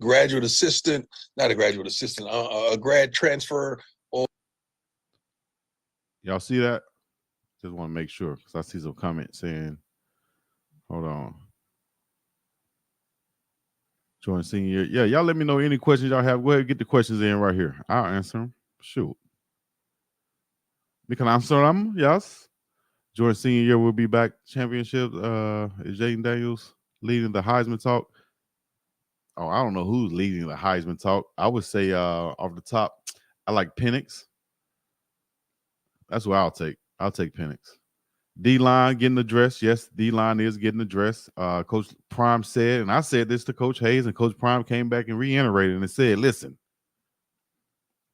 graduate assistant, not a graduate assistant, a grad transfer. Or Y'all see that? Just want to make sure because I see some comments saying, hold on. Join senior year. Yeah, y'all let me know any questions y'all have. Go ahead and get the questions in right here. I'll answer them. Shoot. We can answer them. Yes. Join senior year, we'll be back. Championship. Is Jaden Daniels leading the Heisman talk? Oh, I don't know who's leading the Heisman talk. I would say off the top, I like Penix. That's what I'll take. I'll take Penix. D-line getting addressed. Yes, D-line is getting addressed. Coach Prime said, and I said this to Coach Hayes, and Coach Prime came back and reiterated and said, listen,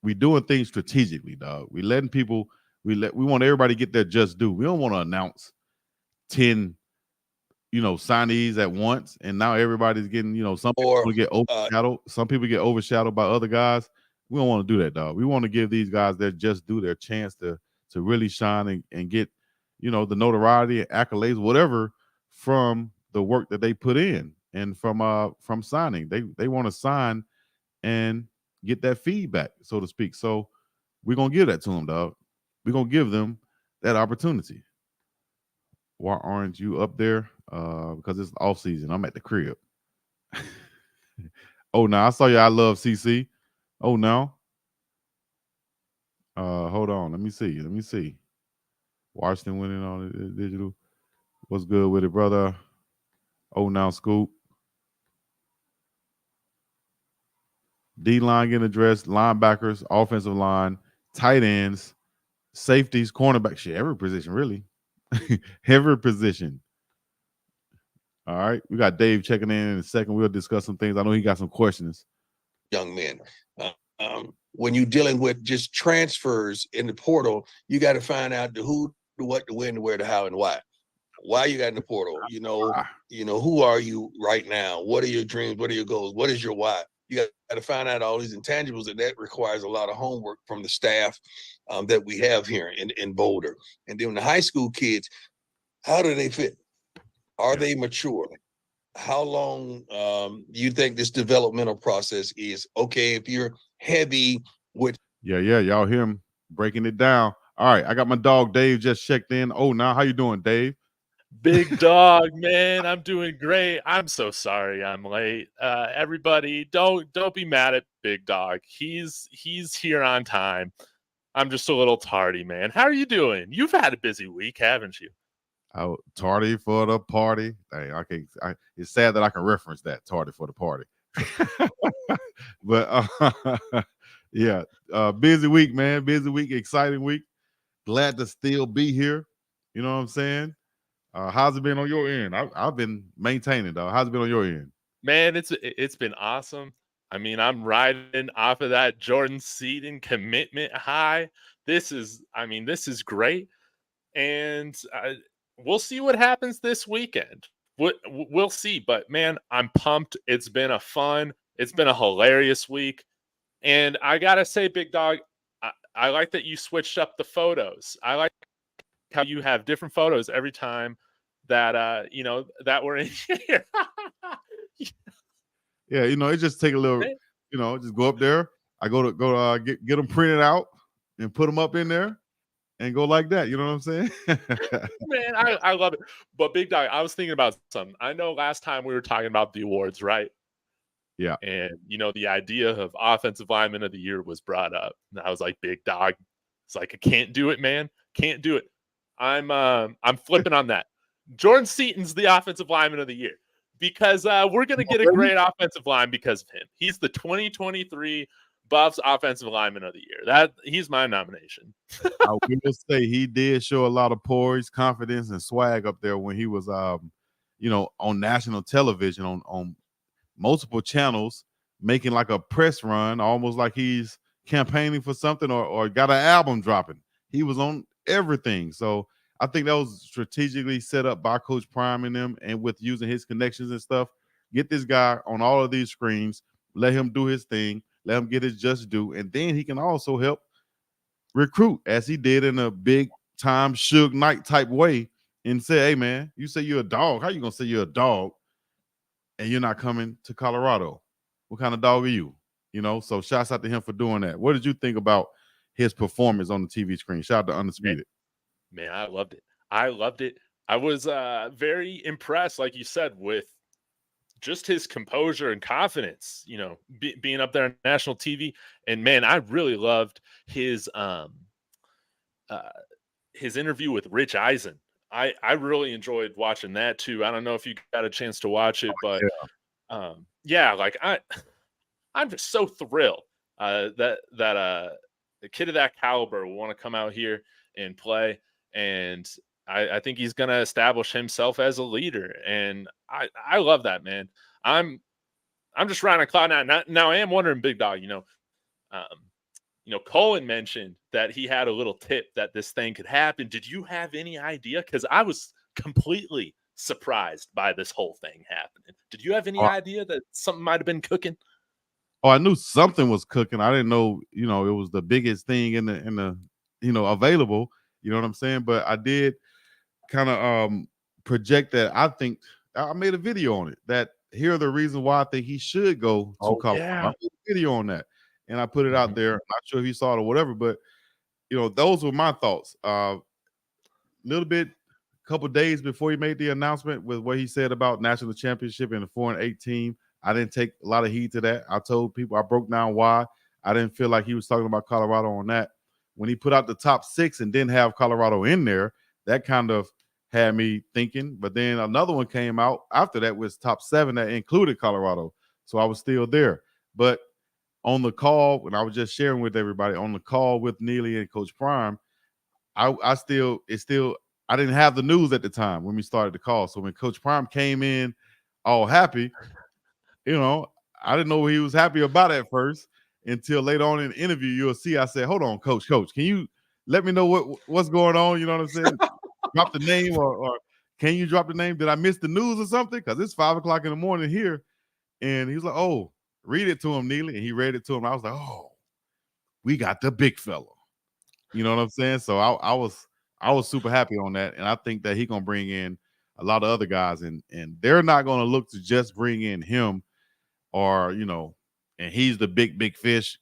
we doing things strategically, dog. We letting people, we want everybody to get their just due. We don't want to announce 10, signees at once, and now everybody's getting, some people get overshadowed. Some people get overshadowed by other guys. We don't want to do that, dog. We want to give these guys their just due, their chance to really shine and get, the notoriety, accolades, whatever, from the work that they put in and from signing. They want to sign and get that feedback, so to speak. So we're gonna give that to them, dog. We're gonna give them that opportunity. Why aren't you up there? Because it's off season. I'm at the crib. Oh, now I saw you. I love CC. Oh, now. Hold on. Let me see. Washington winning on the digital. What's good with it, brother? Oh, now Scoop. D-line getting addressed, linebackers, offensive line, tight ends, safeties, cornerback. Shit, every position, really. Every position. All right. We got Dave checking in a second. We'll discuss some things. I know he got some questions. Young men. When you're dealing with just transfers in the portal, you got to find out the who, the what, the when, the where, the how, and why. Why you got in the portal? Who are you right now? What are your dreams? What are your goals? What is your why? You got to find out all these intangibles, and that requires a lot of homework from the staff that we have here in Boulder. And then the high school kids, how do they fit? Are they mature? How long you think this developmental process is? Okay, if you're heavy with y'all hear him breaking it down. All right, I got my dog Dave just checked in. Oh, now how you doing, Dave? Big dog, man, I'm doing great. I'm so sorry I'm late. Everybody, don't be mad at Big Dog. He's here on time. I'm just a little tardy, man. How are you doing? You've had a busy week, haven't you? Oh, tardy for the party. Dang, it's sad that I can reference that, tardy for the party. But yeah, busy week, man. Busy week, exciting week. Glad to still be here. You know what I'm saying? How's it been on your end? I've been maintaining, though. How's it been on your end? Man, it's been awesome. I mean, I'm riding off of that Jordan Seaton commitment high. This is great, and we'll see what happens this weekend. We'll see, but man, I'm pumped. It's been a hilarious week, and I gotta say, Big Dog, I like that you switched up the photos. I like how you have different photos every time that that we're in here. Yeah, it just take a little, just go up there. I go get them printed out and put them up in there and go like that. You know what I'm saying? Man, I love it. But Big Dog, I was thinking about something. I know last time we were talking about the awards, right? Yeah. And the idea of offensive lineman of the year was brought up. And I was like, Big Dog, it's like, I can't do it, man. Can't do it. I'm flipping on that. Jordan Seaton's the offensive lineman of the year because we're going to get a great offensive line because of him. He's the 2023 Buffs offensive lineman of the year. He's my nomination. I will say he did show a lot of poise, confidence, and swag up there when he was, on national television on multiple channels, making like a press run, almost like he's campaigning for something or got an album dropping. He was on everything. So I think that was strategically set up by Coach Prime and them, and with using his connections and stuff, get this guy on all of these screens, let him do his thing, let him get his just due, and then he can also help recruit as he did in a big time Suge Knight type way and say, hey man, you say you're a dog. How you gonna say you're a dog and you're not coming to Colorado? What kind of dog are you? You know, so shouts out to him for doing that. What did you think about his performance on the TV screen? Shout out to Undisputed. Man, I loved it. I loved it. I was very impressed, like you said, with just his composure and confidence, you know, being up there on national TV. And man, I really loved his interview with Rich Eisen. I really enjoyed watching that too. I don't know if you got a chance to watch it, but yeah, like I'm just so thrilled that a kid of that caliber will want to come out here and play. And I think he's going to establish himself as a leader. And I love that, man. I'm just riding a cloud now. Now I am wondering, Big Dog, you know, Colin mentioned that he had a little tip that this thing could happen. Did you have any idea? Because I was completely surprised by this whole thing happening. Did you have any idea that something might have been cooking? Oh, I knew something was cooking. I didn't know, you know, it was the biggest thing in the you know, available. You know what I'm saying? But I did kind of project that. I think I made a video on it. That here are the reasons why I think he should go to college. Yeah. I made a video on that, and I put it out there. I'm not sure if you saw it or whatever, but you know, those were my thoughts. Little bit, a couple days before he made the announcement with what he said about national championship and the 4-8 team. I didn't take a lot of heed to that. I told people, I broke down why. I didn't feel like he was talking about Colorado on that. When he put out the top 6 and didn't have Colorado in there, that kind of had me thinking. But then another one came out after that was top 7 that included Colorado. So I was still there. But on the call, when I was just sharing with everybody on the call with Neely and Coach Prime, I didn't have the news at the time when we started the call. So when Coach Prime came in all happy, you know, I didn't know what he was happy about at first until later on in the interview. You'll see, I said, hold on, coach, can you let me know what's going on? You know what I'm saying? Drop the name or can you drop the name? Did I miss the news or something? Because it's 5 o'clock in the morning here. And he was like, oh, read it to him, Neely. And he read it to him. I was like, oh, we got the big fella. You know what I'm saying? So I was super happy on that. And I think that he's going to bring in a lot of other guys. And they're not going to look to just bring in him or, you know, and he's the big fish.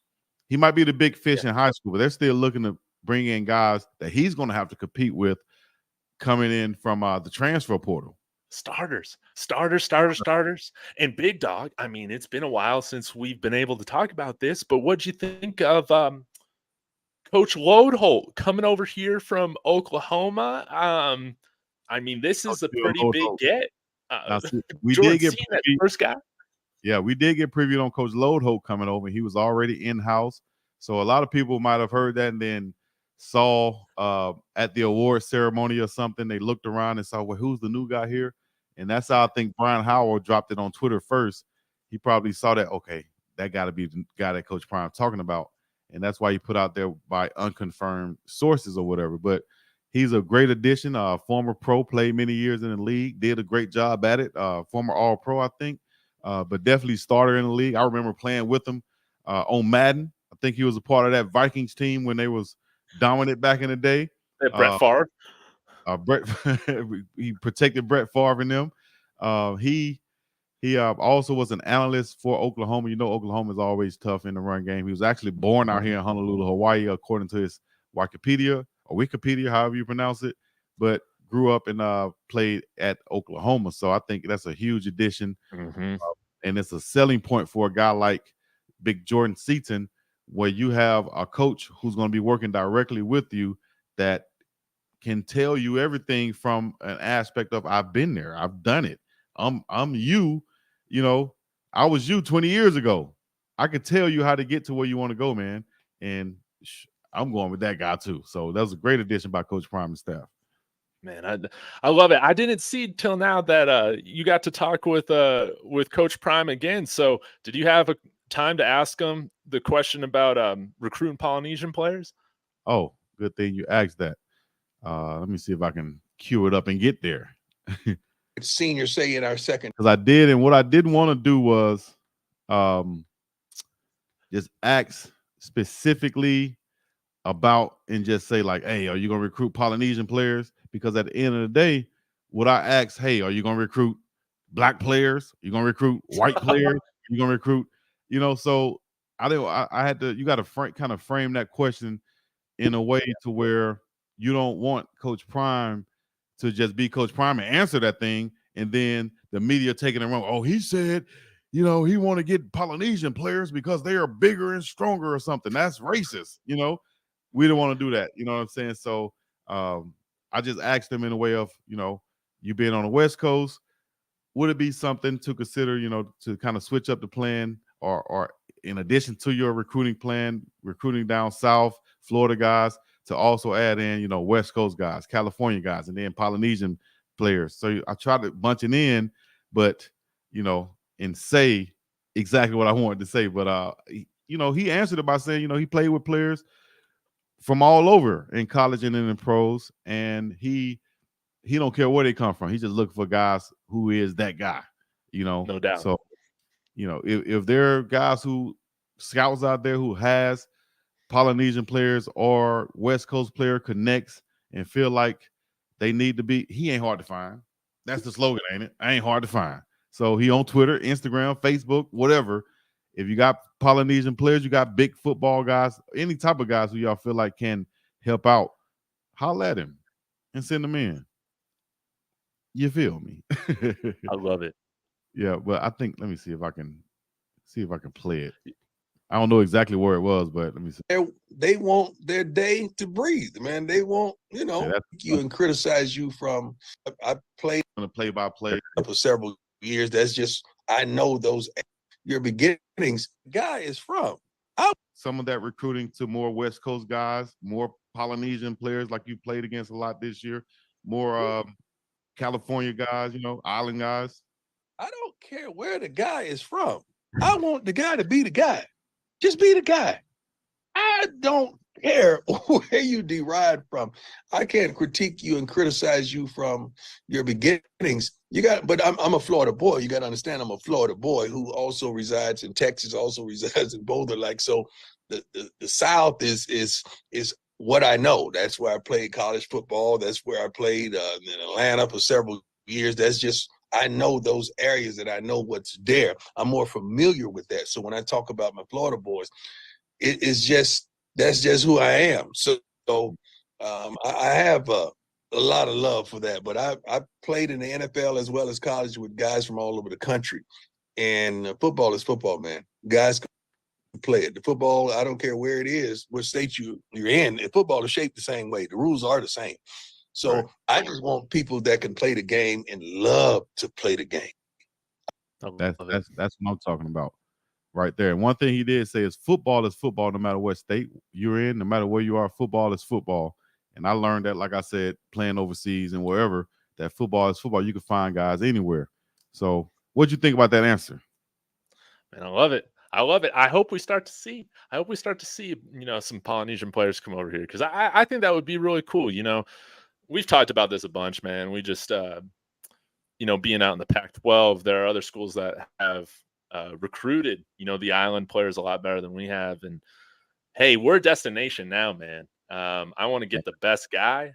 He might be the big fish in high school, but they're still looking to bring in guys that he's going to have to compete with coming in from the transfer portal. Starters. And Big Dog, I mean, it's been a while since we've been able to talk about this, but what'd you think of Coach Lodeholt coming over here from Oklahoma? I mean, this is a pretty big get. We did get that first guy. Yeah, we did get previewed on Coach Lodeholt coming over. He was already in-house. So a lot of people might have heard that and then saw at the award ceremony or something, they looked around and saw, well, who's the new guy here? And that's how I think Brian Howard dropped it on Twitter first. He probably saw that, okay, that got to be the guy that Coach Prime talking about. And that's why he put out there by unconfirmed sources or whatever. But he's a great addition. Former pro, played many years in the league, did a great job at it. Former All-Pro, I think. But definitely starter in the league. I remember playing with him on Madden. I think he was a part of that Vikings team when they was dominant back in the day. Brett Favre. He protected Brett Favre and them. He also was an analyst for Oklahoma. You know, Oklahoma is always tough in the run game. He was actually born out here in Honolulu, Hawaii, according to his Wikipedia, however you pronounce it. But grew up and played at Oklahoma. So I think that's a huge addition. And it's a selling point for a guy like Big Jordan Seaton, where you have a coach who's going to be working directly with you that can tell you everything from an aspect of, I've been there, I've done it. I'm you, you know, I was you 20 years ago. I could tell you how to get to where you want to go, man. And I'm going with that guy too. So that was a great addition by Coach Prime and staff. Man, I love it. I didn't see till now that you got to talk with Coach Prime again. So did you have a time to ask him the question about recruiting Polynesian players? Oh, good thing you asked that. Let me see if I can cue it up and get there. Senior say in our second. Because I did, and what I didn't want to do was just ask specifically about and just say like, hey, are you going to recruit Polynesian players? Because at the end of the day, what I ask, hey, are you going to recruit black players? Are you going to recruit white players? Are you going to recruit So I had to. You got to kind of frame that question in a way to where you don't want Coach Prime to just be Coach Prime and answer that thing, and then the media taking it wrong. Oh, he said, he want to get Polynesian players because they are bigger and stronger or something. That's racist. We don't want to do that. You know what I'm saying? So I just asked him in a way of, you being on the West Coast, would it be something to consider, to kind of switch up the plan or in addition to your recruiting plan, recruiting down south, Florida guys, to also add in, West Coast guys, California guys, and then Polynesian players. So I tried to bunch it in, but, and say exactly what I wanted to say. But, he answered it by saying, he played with players from all over in college and in the pros, and he don't care where they come from. He's just looking for guys who is that guy, No doubt. So, if there are guys scouts out there who has Polynesian players or West Coast player connects and feel like they need to be, he ain't hard to find. That's the slogan, ain't it? I ain't hard to find. So he on Twitter, Instagram, Facebook, whatever. If you got Polynesian players, you got big football guys, any type of guys who y'all feel like can help out, holler at him and send them in. You feel me? I love it. Yeah, but I think, let me see if I can play it. I don't know exactly where it was, but let me see. They want their day to breathe, man. They want, you and criticize you from. I played on a play-by-play for several years. That's just, I know those your beginnings. Guy is from. Some of that recruiting to more West Coast guys, more Polynesian players like you played against a lot this year, more California guys, island guys. I don't care where the guy is from. I want the guy to be the guy. Just be the guy. I don't care where you derived from. I can't critique you and criticize you from your beginnings. But I'm a Florida boy. You got to understand, I'm a Florida boy who also resides in Texas, also resides in Boulder. Like, so the South is what I know. That's where I played college football. That's where I played in Atlanta for several years. That's just, I know those areas and I know what's there. I'm more familiar with that. So when I talk about my Florida boys, that's just who I am. So I have a lot of love for that. But I played in the NFL as well as college with guys from all over the country. And football is football, man. Guys can play it. The football, I don't care where it is, what state you're in. Football is shaped the same way. The rules are the same. So right. I just want people that can play the game and love to play the game. That's what I'm talking about right there. And one thing he did say is football no matter what state you're in, no matter where you are, football is football. And I learned that, like I said, playing overseas and wherever, that football is football. You can find guys anywhere. So what'd you think about that answer? Man, I love it. I hope we start to see, some Polynesian players come over here, because I think that would be really cool. We've talked about this a bunch, man. We just, being out in the Pac-12, there are other schools that have recruited, the island players a lot better than we have. And hey, we're a destination now, man. I want to get the best guy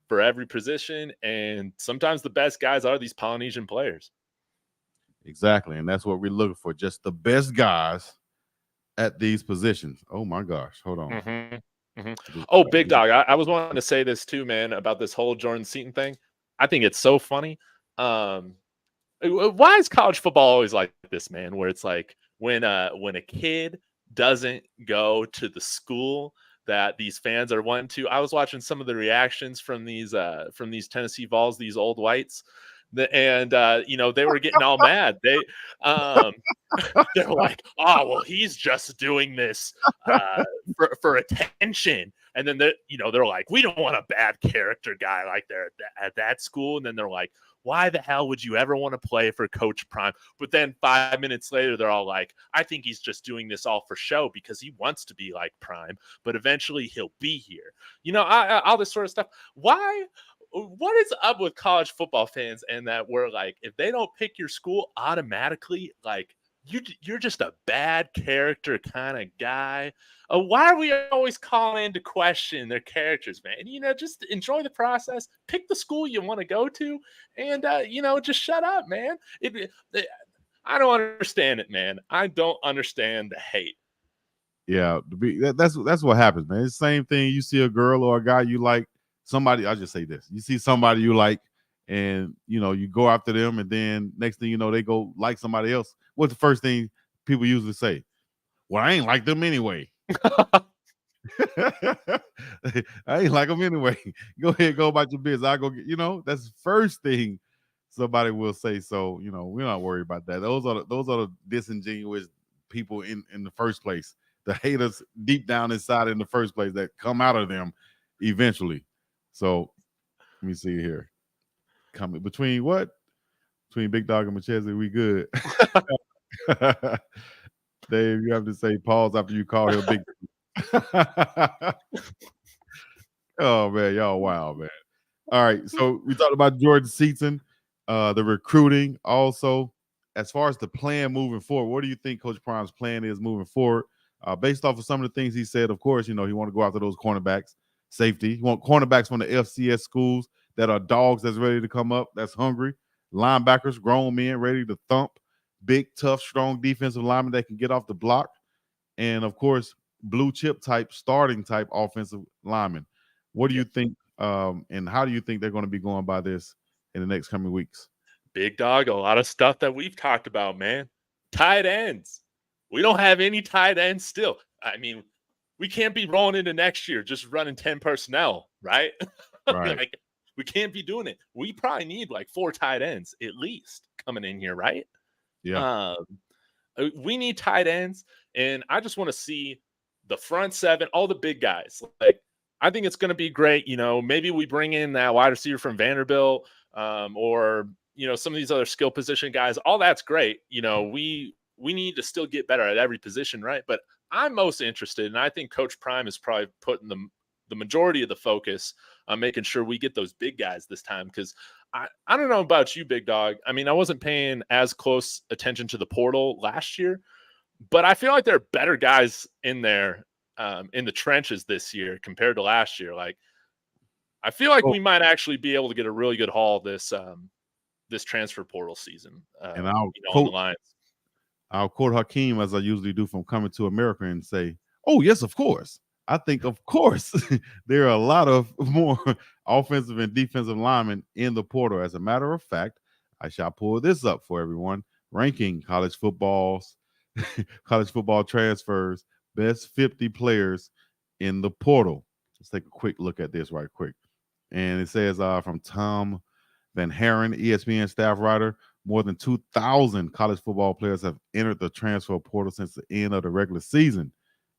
for every position. And sometimes the best guys are these Polynesian players. Exactly. And that's what we're looking for. Just the best guys at these positions. Oh my gosh. Hold on. Mm-hmm. Mm-hmm. Oh, Big Dog. I was wanting to say this too, man, about this whole Jordan Seaton thing. I think it's so funny. Why is college football always like this, man? Where it's like when a kid doesn't go to the school that these fans are wanting to. I was watching some of the reactions from these Tennessee Vols, these old whites. And they were getting all mad. They're like, oh well, he's just doing this for attention. And then they're like, we don't want a bad character guy like they're at that school. And then they're like, why the hell would you ever want to play for Coach Prime? But then 5 minutes later, they're all like, I think he's just doing this all for show because he wants to be like Prime, but eventually he'll be here. All this sort of stuff. Why? What is up with college football fans and that we're like, if they don't pick your school automatically, like you're just a bad character kind of guy? Why are we always calling into question their characters, man? Just enjoy the process, pick the school you want to go to, and just shut up, man. I don't understand it, man. I don't understand the hate. Yeah, that's what happens, man. It's the same thing. You see a girl or a guy you like, somebody. I'll just say this: you see somebody you like, and you go after them, and then next thing you know, they go like somebody else. What's the first thing people usually say? Well, I ain't like them anyway. I ain't like them anyway. Go ahead, go about your business. I go get, that's the first thing somebody will say. So, we're not worried about that. Those are the disingenuous people in the first place. The haters deep down inside in the first place that come out of them eventually. So let me see here. Coming between what? Between Big Dog and Machese, we good. Dave, you have to say pause after you call him Big. Oh man, y'all wild, man. All right, so we talked about Jordan Seaton, the recruiting. Also, as far as the plan moving forward, what do you think Coach Prime's plan is moving forward? Based off of some of the things he said, of course, he want to go after those cornerbacks, safety. He want cornerbacks from the FCS schools that are dogs that's ready to come up, that's hungry. Linebackers, grown men ready to thump. Big, tough, strong defensive linemen that can get off the block. And, of course, blue chip type, starting type offensive linemen. What do you think, and how do you think they're going to be going by this in the next coming weeks? Big Dog, a lot of stuff that we've talked about, man. Tight ends. We don't have any tight ends still. I mean, we can't be rolling into next year just running 10 personnel, right? Right. Like, we can't be doing it. We probably need like 4 tight ends at least coming in here, right? Yeah. We need tight ends, and I just want to see the front 7, all the big guys. Like, I think it's going to be great. Maybe we bring in that wide receiver from Vanderbilt, or some of these other skill position guys. All that's great. We need to still get better at every position, right? But I'm most interested, and I think Coach Prime is probably putting the majority of the focus on making sure we get those big guys this time. Because I don't know about you, Big Dog. I mean, I wasn't paying as close attention to the portal last year, but I feel like there are better guys in there in the trenches this year compared to last year. Like, I feel like we might actually be able to get a really good haul this transfer portal season. And on the lines. I'll quote Hakeem as I usually do from Coming to America and say, "Oh yes, of course. I think, of course, there are a lot of more offensive and defensive linemen in the portal. As a matter of fact, I shall pull this up for everyone, ranking college football transfers, best 50 players in the portal. Let's take a quick look at this right quick. And it says from Tom Van Haren, ESPN staff writer, more than 2,000 college football players have entered the transfer portal since the end of the regular season.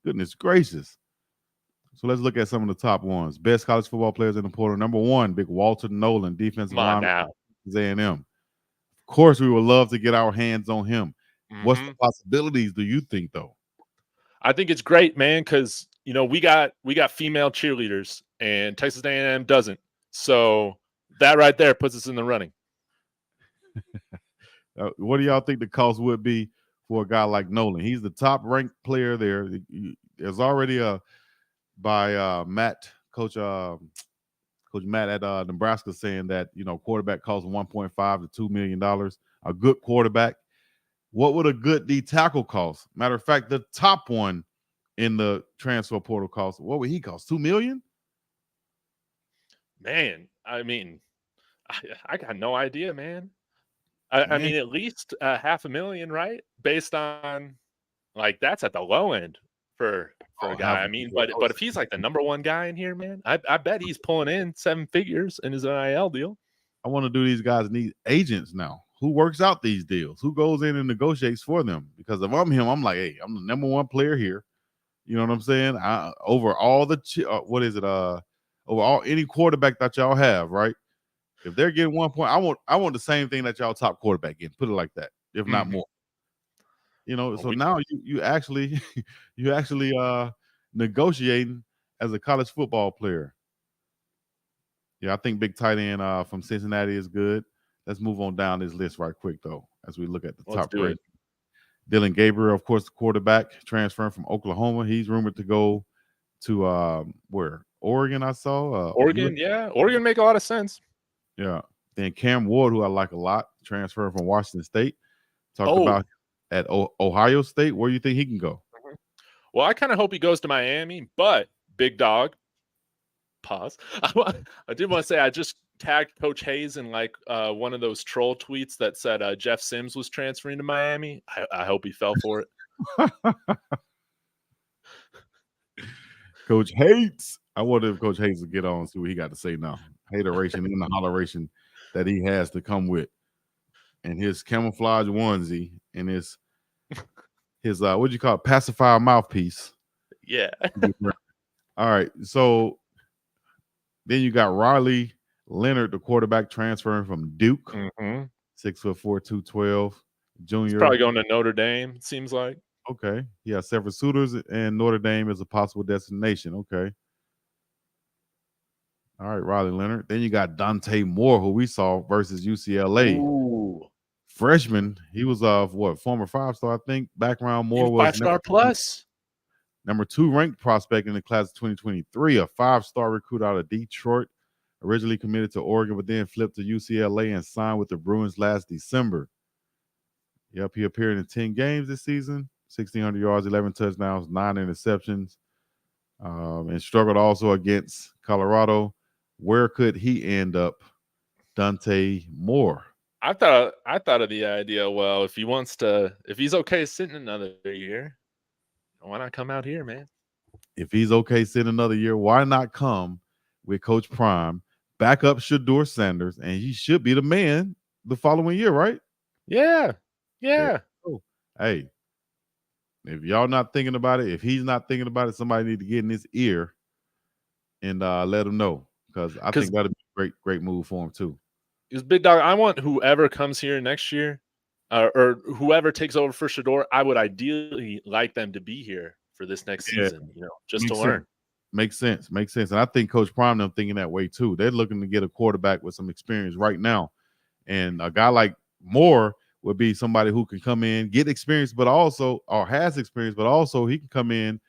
Goodness gracious. So let's look at some of the top ones. Best college football players in the portal. Number 1, Big Walter Nolan, defensive lineman, A&M. Of course, we would love to get our hands on him. Mm-hmm. What's the possibilities, do you think, though? I think it's great, man, because we got female cheerleaders, and Texas A&M doesn't. So that right there puts us in the running. What do y'all think the cost would be for a guy like Nolan? He's the top ranked player there. There's already by Coach Matt at Nebraska saying that quarterback costs $1.5 to $2 million. A good quarterback. What would a good D tackle cost? Matter of fact, the top one in the transfer portal cost. What would he cost? $2 million? Man, I mean, I got no idea, man. I mean, at least $500,000, right? Based on, like, that's at the low end for a guy. I mean, but if he's like the number 1 guy in here, man, I bet he's pulling in 7 figures in his NIL deal. I want to do these guys need agents now. Who works out these deals? Who goes in and negotiates for them? Because if I'm him, I'm like, hey, I'm the number 1 player here. You know what I'm saying? Over all the over all any quarterback that y'all have, right? If they're getting 1 point, I want the same thing that y'all top quarterback get. Put it like that, if not more. So now you actually negotiating as a college football player. Yeah, I think big tight end from Cincinnati is good. Let's move on down this list right quick, though, as we look at the top grade. Dylan Gabriel, of course, the quarterback, transferring from Oklahoma. He's rumored to go to where? Oregon, I saw. Oregon, yeah. Oregon make a lot of sense. Yeah. Then Cam Ward, who I like a lot, transferring from Washington State Talked about at Ohio State. Where do you think he can go? Well, I kind of hope he goes to Miami, but Big Dog. Pause. I did want to say I just tagged Coach Hayes in like one of those troll tweets that said Jeff Sims was transferring to Miami. I hope he fell for it. Coach Hates. I wonder if Coach Hates will get on and see what he got to say now. Hateration and the holleration that he has to come with. And his camouflage onesie and his what do you call it? Pacifier mouthpiece. Yeah. All right. So then you got Riley Leonard, the quarterback, transferring from Duke. 6'4", 212. Junior. He's probably going to Notre Dame, it seems like. Okay. Yeah, several suitors, and Notre Dame is a possible destination. Okay. All right, Riley Leonard. Then you got Dante Moore, who we saw versus UCLA. Ooh. Freshman. He was former 5-star, I think. Background Moore was 5-star plus. Number 2 ranked prospect in the class of 2023, a 5-star recruit out of Detroit. Originally committed to Oregon, but then flipped to UCLA and signed with the Bruins last December. Yep, he appeared in 10 games this season, 1,600 yards, 11 touchdowns, 9 interceptions, and struggled also against Colorado. Where could he end up? Dante Moore. I thought of the idea, well, if he's okay sitting another year, why not come out here, man? If he's okay sitting another year, why not come with Coach Prime, back up Shedeur Sanders, and he should be the man the following year, right? Yeah. Hey, if y'all not thinking about it, if he's not thinking about it, somebody need to get in his ear and let him know, because I think that'd be a great move for him too. Because Big Dog, I want whoever comes here next year, or whoever takes over for Shedeur, I would ideally like them to be here for this next season, just to learn. Makes sense. And I think Coach Prime them thinking that way too. They're looking to get a quarterback with some experience right now. And a guy like Moore would be somebody who can come in, get experience, has experience, but also he can come in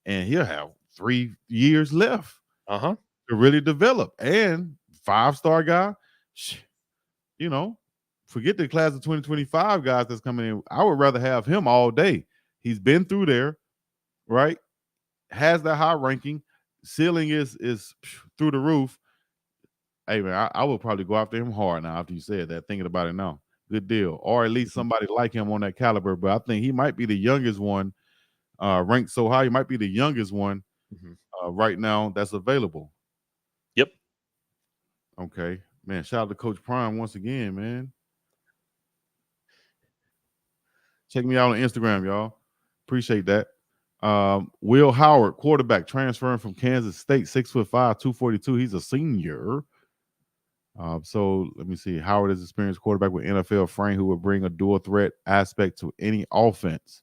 and he'll have 3 years left to really develop. And 5-star guy, forget the class of 2025 guys that's coming in. I would rather have him all day. He's been through there, right? Has that high ranking. Ceiling is through the roof. Hey, man, I would probably go after him hard now after you said that, thinking about it now. Good deal. Or at least somebody like him on that caliber. But I think he might be the youngest one, ranked so high. He might be the youngest one right now that's available. Yep. Okay. Man, shout out to Coach Prime once again, man. Check me out on Instagram, y'all. Appreciate that. Will Howard, quarterback, transferring from Kansas State, 6'5", 242. He's a senior. So let me see. Howard is an experienced quarterback with NFL frame who will bring a dual threat aspect to any offense.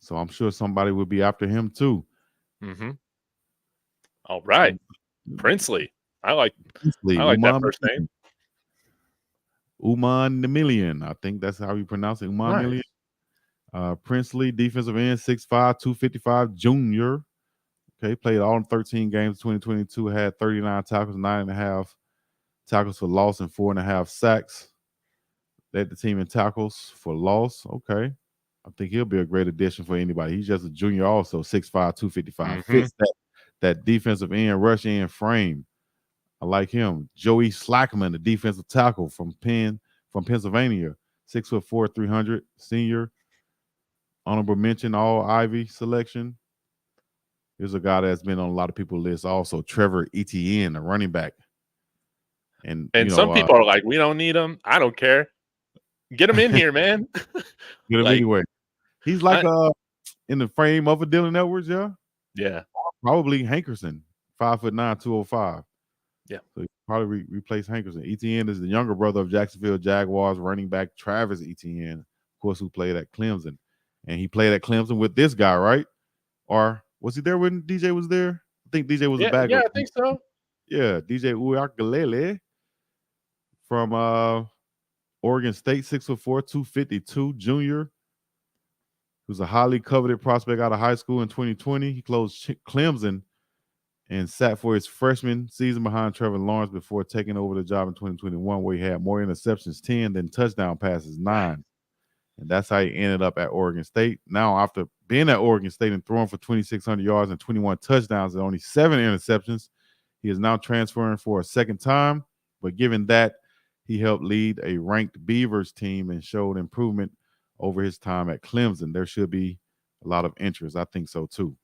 So I'm sure somebody will be after him too. All right. Princely. I like that first name. Uman Million. I think that's how you pronounce it. Uman Million. Princely, defensive end, 6'5", 255, junior. Okay, played all in 13 games, 2022, had 39 tackles, 9.5 tackles for loss, and 4.5 sacks. Led the team in tackles for loss. Okay. I think he'll be a great addition for anybody. He's just a junior also, 6'5", 255. Fits that defensive end, rush end frame. I like him. Joey Slackman, the defensive tackle from Pennsylvania, 6'4", 300, senior. Honorable mention, all Ivy selection. Here's a guy that's been on a lot of people's lists also, Trevor Etienne, a running back. And some people are like, we don't need him. I don't care. Get him in here, man. Get him anyway. He's like in the frame of a Dylan Edwards, yeah? Yeah. Probably Hankerson, 5'9", 205. Yeah. So he probably replace Hankerson. Etienne is the younger brother of Jacksonville Jaguars running back Travis Etienne, of course, who played at Clemson. And he played at Clemson with this guy, right? Or was he there when DJ was there? I think DJ was a backup. Yeah, I think so. Yeah, DJ Uyakalele from Oregon State, 6'4", 252, junior. Who's a highly coveted prospect out of high school in 2020. He closed Clemson and sat for his freshman season behind Trevor Lawrence before taking over the job in 2021, where he had more interceptions, 10, than touchdown passes, 9. And that's how he ended up at Oregon State. Now, after being at Oregon State and throwing for 2,600 yards and 21 touchdowns and only 7 interceptions, he is now transferring for a second time. But given that, he helped lead a ranked Beavers team and showed improvement over his time at Clemson. There should be a lot of interest. I think so, too.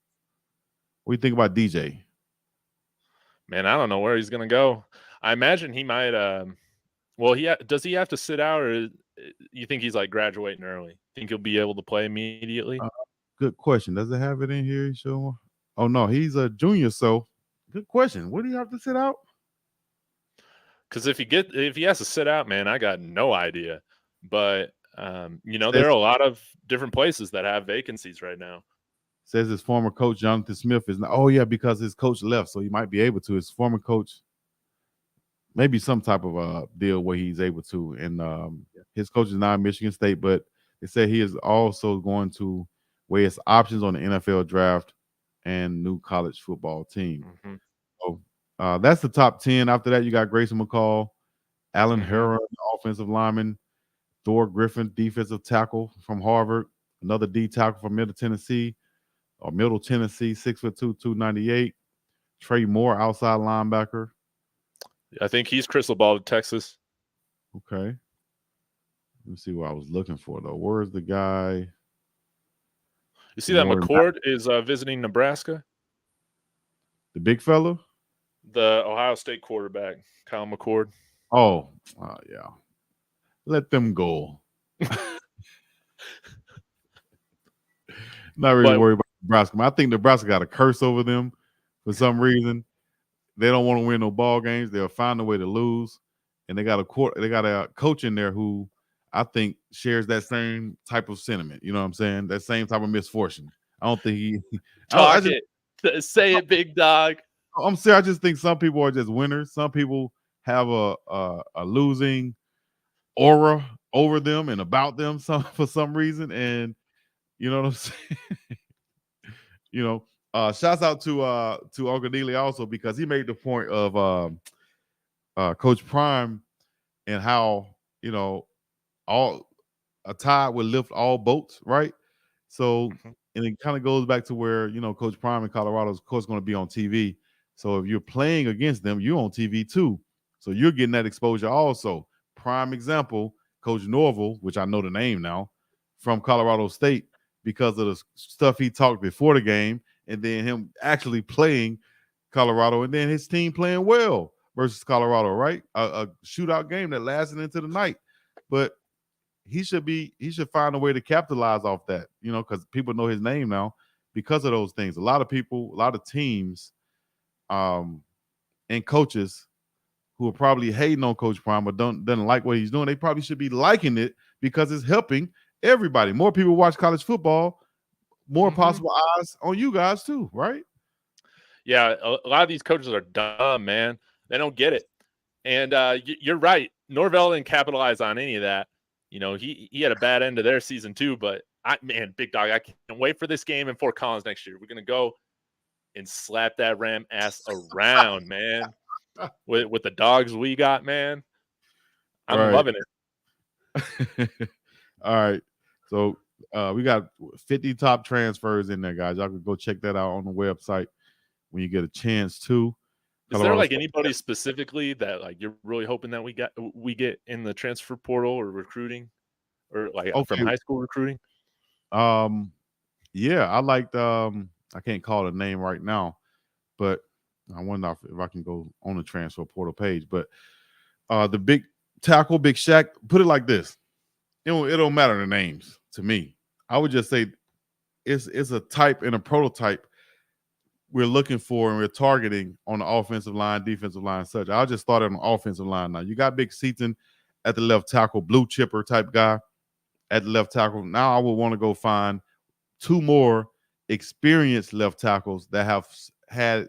What do you think about DJ? Man, I don't know where he's going to go. I imagine he might well, does he have to sit out, or you think he's like graduating early? Think he'll be able to play immediately? Good question. Does it have it in here? Show. Oh no, he's a junior. So, good question. Would he have to sit out? Because if he has to sit out, man, I got no idea. But there are a lot of different places that have vacancies right now. Says his former coach Jonathan Smith is not. Oh yeah, because his coach left, so he might be able to. His former coach. Maybe some type of a deal where he's able to. And his coach is now at Michigan State, but they say he is also going to weigh his options on the NFL draft and new college football team. Mm-hmm. So that's the top 10. After that, you got Grayson McCall, Alan Herrera, offensive lineman, Thor Griffin, defensive tackle from Harvard, another D tackle from Middle Tennessee, 6'2", 298. Trey Moore, outside linebacker. I think he's crystal ball to Texas. Okay. Let me see what I was looking for, though. Where's the guy? You see that McCord is visiting Nebraska? The big fella? The Ohio State quarterback, Kyle McCord. Oh, yeah. Let them go. Not really worried about Nebraska. I think Nebraska got a curse over them for some reason. They don't want to win no ball games. They'll find a way to lose, and they got a coach in there who I think shares that same type of sentiment. You know what I'm saying? That same type of misfortune. I don't think he. Say it, big dog. I'm serious. I just think some people are just winners. Some people have a losing aura over them and about them for some reason, and you know what I'm saying. Shouts out to Uncle Neely also, because he made the point of Coach Prime and how all a tide will lift all boats, right? So and it kind of goes back to where Coach Prime in Colorado is of course going to be on TV. So if you're playing against them, you're on TV too. So you're getting that exposure also. Prime example, Coach Norville, which I know the name now, from Colorado State, because of the stuff he talked before the game. And then him actually playing Colorado, and then his team playing well versus Colorado, right? A shootout game that lasted into the night. But he should find a way to capitalize off that, because people know his name now because of those things. A lot of people, a lot of teams, and coaches who are probably hating on Coach Prime or doesn't like what he's doing, they probably should be liking it because it's helping everybody. More people watch college football. More possible eyes on you guys too, right? Yeah, a lot of these coaches are dumb, man. They don't get it. And you're right. Norvell didn't capitalize on any of that. He had a bad end of their season too. But big dog, I can't wait for this game in Fort Collins next year. We're gonna go and slap that Ram ass around, man. With the dogs we got, man. I'm loving it. All right, so. We got 50 top transfers in there, guys. Y'all can go check that out on the website when you get a chance to. Is there anybody specifically that you're really hoping that we get in the transfer portal or recruiting, or from high school recruiting? Yeah, I liked I can't call the name right now, but I wonder if I can go on the transfer portal page. But the big tackle, Big Shaq, put it like this. It don't matter the names to me. I would just say it's a type and a prototype we're looking for and we're targeting on the offensive line, defensive line, and such. I'll just start on the offensive line now. You got Big Seaton at the left tackle, blue chipper type guy at the left tackle. Now I would want to go find 2 more experienced left tackles that have had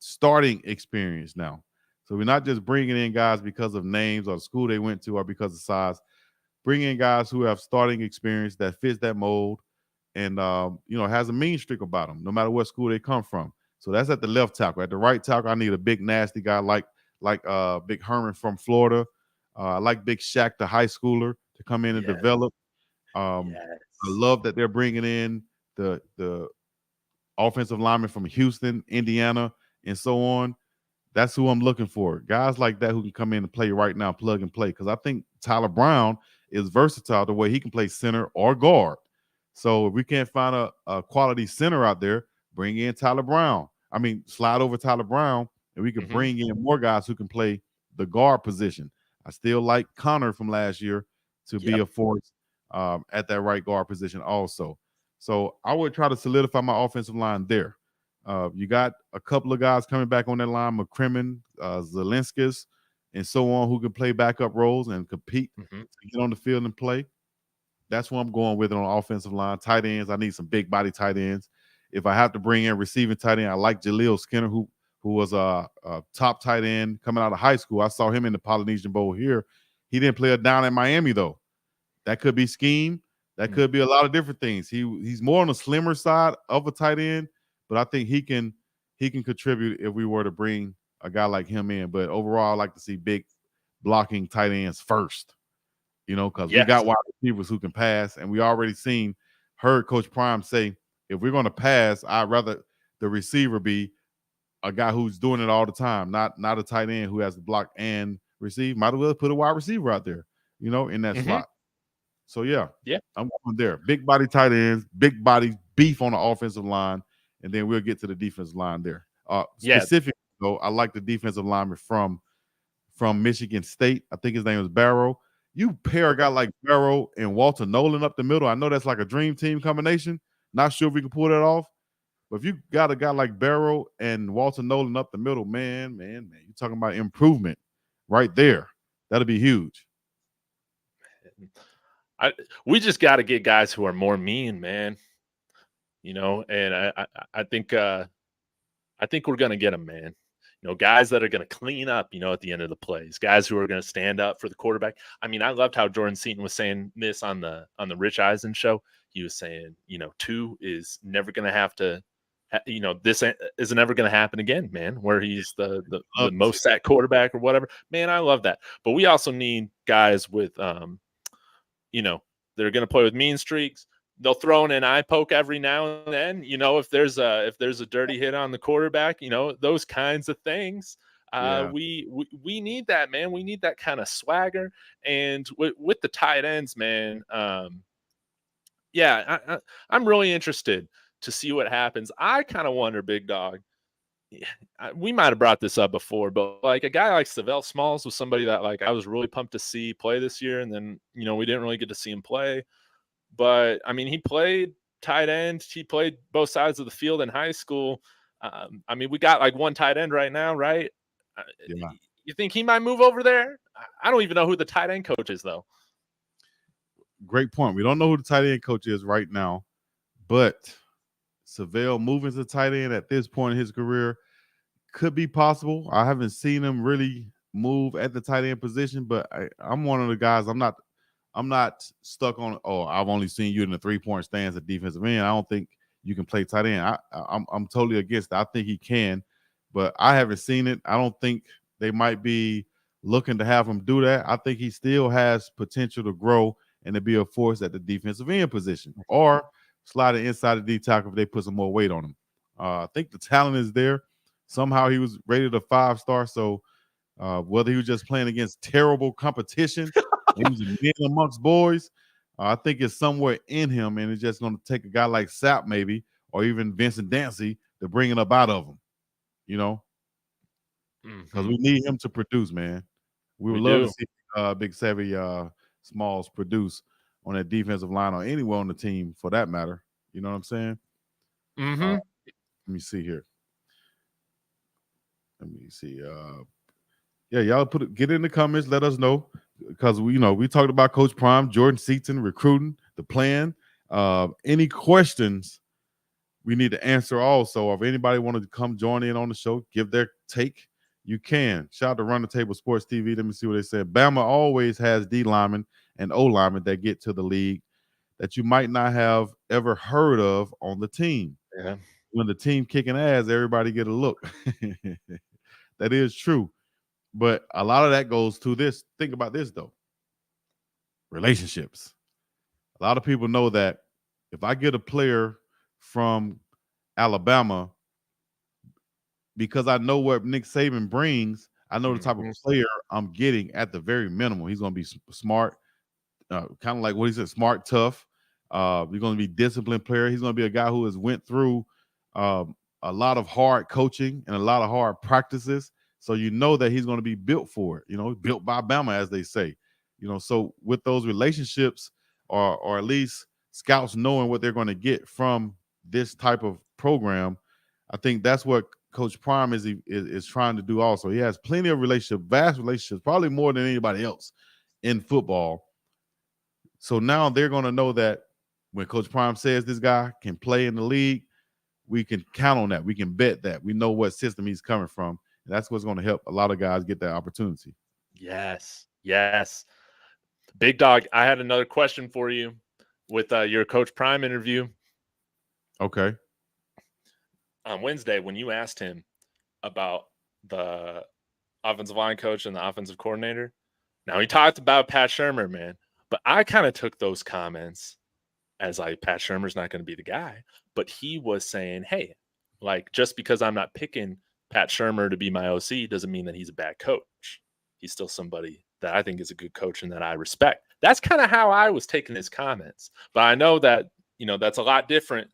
starting experience now. So we're not just bringing in guys because of names or the school they went to or because of size. Bring in guys who have starting experience that fits that mold and, has a mean streak about them, no matter what school they come from. So that's at the left tackle. At the right tackle, I need a big nasty guy like Big Herman from Florida. I like Big Shaq, the high schooler, to come in and develop. I love that they're bringing in the offensive lineman from Houston, Indiana, and so on. That's who I'm looking for. Guys like that who can come in and play right now, plug and play. Because I think Tyler Brown is versatile the way he can play center or guard. So if we can't find a quality center out there, bring in Tyler Brown. I mean, slide over Tyler Brown, and we can bring in more guys who can play the guard position. I still like Connor from last year to be a force at that right guard position also. So I would try to solidify my offensive line there. You got a couple of guys coming back on that line, McCrimmon, Zelinskis, and so on, who can play backup roles and compete to get on the field and play. That's what I'm going with on the offensive line. Tight ends, I need some big body tight ends. If I have to bring in receiving tight end, I like Jaleel Skinner, who was a top tight end coming out of high school. I saw him in the Polynesian Bowl here. He didn't play it down in Miami, though. That could be scheme. That could be a lot of different things. He's more on the slimmer side of a tight end, but I think he can contribute if we were to bring a guy like him in. But overall, I like to see big blocking tight ends first, because we got wide receivers who can pass, and we already heard Coach Prime say, if we're going to pass, I'd rather the receiver be a guy who's doing it all the time, not a tight end who has to block and receive. Might as well put a wide receiver out there, in that slot. So, I'm going there. Big body tight ends, big body beef on the offensive line, and then we'll get to the defensive line there. Specifically, though, I like the defensive lineman from Michigan State. I think his name is Barrow. You pair a guy like Barrow and Walter Nolan up the middle. I know that's like a dream team combination. Not sure if we can pull that off. But if you got a guy like Barrow and Walter Nolan up the middle, man, you're talking about improvement right there. That'll be huge. We just got to get guys who are more mean, man. And I think we're gonna get them, man. Guys that are gonna clean up, at the end of the plays. Guys who are gonna stand up for the quarterback. I mean, I loved how Jordan Seaton was saying this on the Rich Eisen show. He was saying, 2 is never gonna have to. This isn't ever going to happen again, man, where he's the most sacked quarterback or whatever. Man, I love that. But we also need guys with, that are going to play with mean streaks. They'll throw in an eye poke every now and then, if there's a dirty hit on the quarterback, those kinds of things. We need that, man. We need that kind of swagger. And with the tight ends, man, I'm really interested to see what happens. I kind of wonder, Big Dog, we might have brought this up before, but like a guy like Savell Smalls was somebody that like I was really pumped to see play this year, and then we didn't really get to see him play. But I mean, he played tight end, he played both sides of the field in high school. I mean, we got like one tight end right now, right? You think he might move over there? I don't even know who the tight end coach is, though. Great point. We don't know who the tight end coach is right now, but Savell moving to tight end at this point in his career could be possible. I haven't seen him really move at the tight end position, but I'm one of the guys. I'm not stuck on. Oh, I've only seen you in the 3-point stance at defensive end. I don't think you can play tight end. I'm totally against that. I think he can, but I haven't seen it. I don't think they might be looking to have him do that. I think he still has potential to grow and to be a force at the defensive end position, or slide it inside the D tackle if they put some more weight on him. I think the talent is there. Somehow he was rated a 5-star. So whether he was just playing against terrible competition, he was a man amongst boys, I think it's somewhere in him, and it's just going to take a guy like Sapp maybe, or even Vincent Dancy to bring it up out of him, because we need him to produce, man. We would love to see Big Savvy Smalls produce on that defensive line or anywhere on the team for that matter. You know what I'm saying? Let me see here. Let me see. Y'all get in the comments. Let us know, because we talked about Coach Prime, Jordan Seaton, recruiting, the plan. Any questions we need to answer also. Or if anybody wanted to come join in on the show, give their take, you can. Shout out to Run the Table Sports TV. Let me see what they said. Bama always has D linemen and O linemen that get to the league that you might not have ever heard of on the team. when the team kicking ass, everybody get a look. That is true. But a lot of that goes to this. Think about this, though. Relationships. A lot of people know that if I get a player from Alabama, because I know what Nick Saban brings, I know the type of player I'm getting at the very minimum. He's going to be smart, kind of like what he said, smart, tough. He's going to be disciplined player. He's going to be a guy who has went through a lot of hard coaching and a lot of hard practices. So you know that he's going to be built for it, built by Bama, as they say. So with those relationships or at least scouts knowing what they're going to get from this type of program, I think that's what Coach Prime is trying to do also. He has plenty of relationships, vast relationships, probably more than anybody else in football. So now they're going to know that when Coach Prime says this guy can play in the league, we can count on that. We can bet that. We know what system he's coming from. And that's what's going to help a lot of guys get that opportunity. Yes. Big Dog, I had another question for you with your Coach Prime interview. Okay. On Wednesday, when you asked him about the offensive line coach and the offensive coordinator, now he talked about Pat Shurmur, man, but I kind of took those comments as like Pat Shurmur's not going to be the guy, but he was saying, hey, like just because I'm not picking Pat Shurmur to be my OC doesn't mean that he's a bad coach. He's still somebody that I think is a good coach and that I respect. That's kind of how I was taking his comments, but I know that, that's a lot different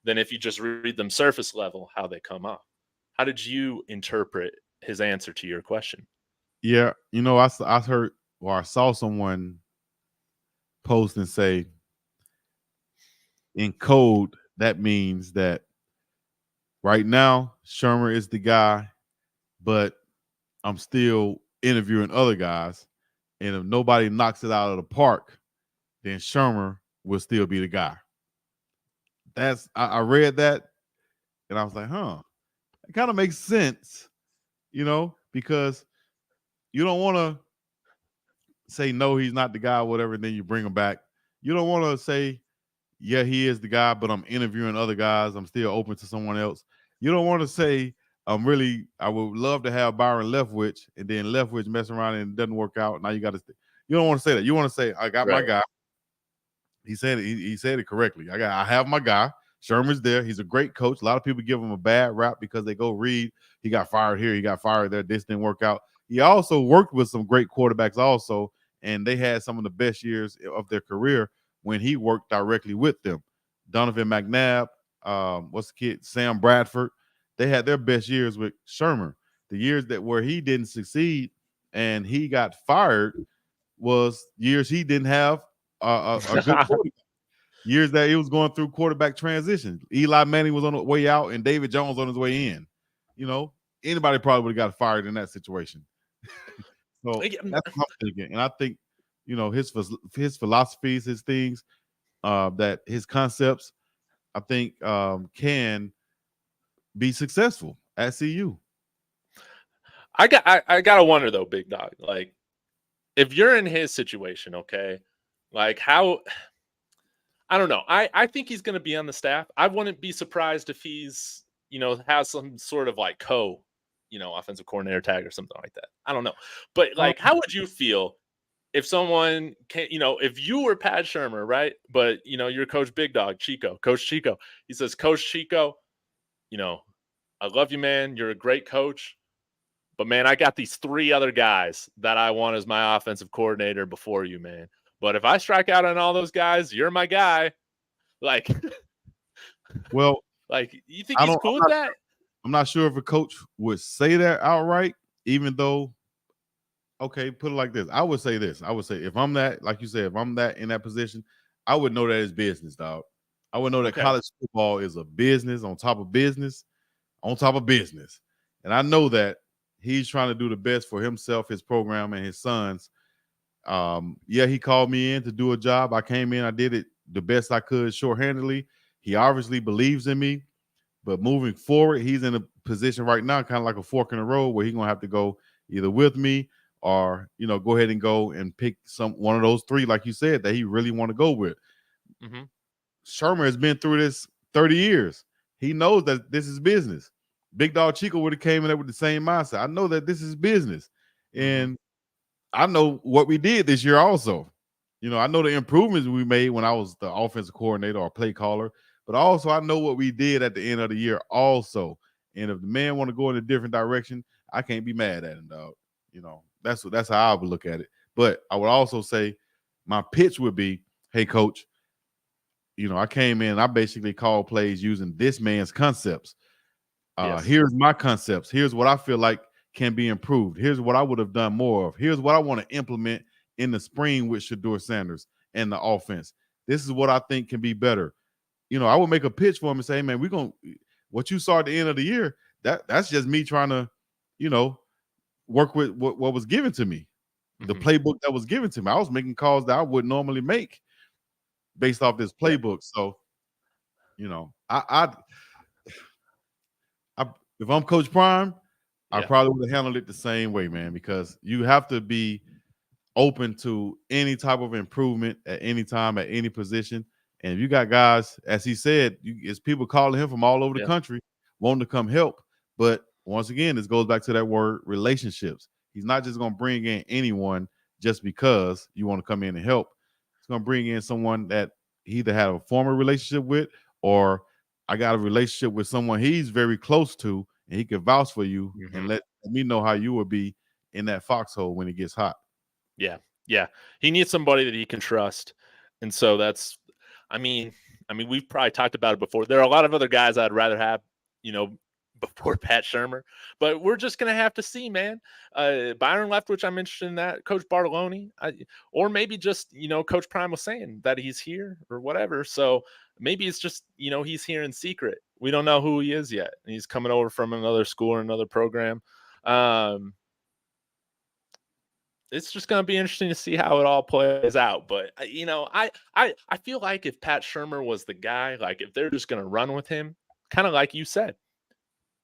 than if you just read them surface level, how they come up. How did you interpret his answer to your question? Yeah, I heard or I saw someone post and say, in code, that means that right now Shurmur is the guy, but I'm still interviewing other guys. And if nobody knocks it out of the park, then Shurmur will still be the guy. I read that and I was like, it kind of makes sense, because you don't want to say, no, he's not the guy, whatever, and then you bring him back. You don't want to say, yeah, he is the guy, but I'm interviewing other guys. I'm still open to someone else. You don't want to say, I would love to have Byron Leftwich, and then Leftwich mess around and it doesn't work out. Now you got to, you don't want to say that. You want to say, I got my guy. He said it. He said it correctly. I have my guy. Shurmur's there. He's a great coach. A lot of people give him a bad rap because they go read. He got fired here. He got fired there. This didn't work out. He also worked with some great quarterbacks also, and they had some of the best years of their career when he worked directly with them. Donovan McNabb, what's the kid? Sam Bradford. They had their best years with Shurmur. The years where he didn't succeed and he got fired was years he didn't have a good quarterback. Years that he was going through quarterback transition. Eli Manning was on the way out and David Jones on his way in. Anybody probably would have got fired in that situation. So that's what I'm thinking. And I think, his philosophies, his things, that his concepts, I think can be successful at CU. I gotta wonder though, Big Dog, like if you're in his situation, okay, like how, I don't know. I think he's going to be on the staff. I wouldn't be surprised if he's, has some sort of like offensive coordinator tag or something like that. I don't know. But like, how would you feel if someone can, if you were Pat Shurmur, right? But, you're Coach Big Dog, Coach Chico. He says, Coach Chico, I love you, man. You're a great coach. But, man, I got these 3 other guys that I want as my offensive coordinator before you, man. But if I strike out on all those guys, you're my guy. Like, well, like you think he's cool with that? I'm not sure if a coach would say that outright, even though, okay, put it like this. I would say this. I would say if I'm that, like you said, if I'm that in that position, I would know that it's business, dog. I would know that college football is a business on top of business, on top of business. And I know that he's trying to do the best for himself, his program, and his sons. He called me in to do a job. I came in, I did it the best I could shorthandedly. He obviously believes in me, but moving forward, he's in a position right now, kind of like a fork in the road, where he's gonna have to go either with me or go ahead and go and pick one of those 3, like you said, that he really want to go with. Shurmur has been through this 30 years. he knows that this is business. Big Dog Chico would have came in there with the same mindset. I know that this is business. And I know what we did this year also. I know the improvements we made when I was the offensive coordinator or play caller, but also I know what we did at the end of the year also. And if the man want to go in a different direction, I can't be mad at him, dog. That's how I would look at it. But I would also say my pitch would be, hey, coach, I came in, I basically called plays using this man's concepts. Here's my concepts. Here's what I feel like can be improved. Here's what I would have done more of. Here's what I want to implement in the spring with Shedeur Sanders and the offense. This is what I think can be better. I would make a pitch for him and say, hey, man, what you saw at the end of the year, that's just me trying to, work with what was given to me, the playbook that was given to me. I was making calls that I wouldn't normally make based off this playbook. So, if I'm Coach Prime, I probably would have handled it the same way, man, because you have to be open to any type of improvement at any time, at any position. And if you got guys, as he said, it's people calling him from all over the country wanting to come help. But once again, this goes back to that word relationships. He's not just going to bring in anyone just because you want to come in and help. He's going to bring in someone that he either had a former relationship with, or I got a relationship with someone he's very close to, and he can vouch for you and let me know how you will be in that foxhole when it gets hot. Yeah. He needs somebody that he can trust. And so that's, I mean, we've probably talked about it before. There are a lot of other guys I'd rather have, before Pat Shurmur, but we're just going to have to see, man. Byron Leftwich, I'm interested in that. Coach Bartoloni, or maybe just, Coach Prime was saying that he's here or whatever. So maybe it's just, he's here in secret. We don't know who he is yet. And he's coming over from another school or another program. It's just going to be interesting to see how it all plays out. But, I feel like if Pat Shurmur was the guy, like if they're just going to run with him, kind of like you said,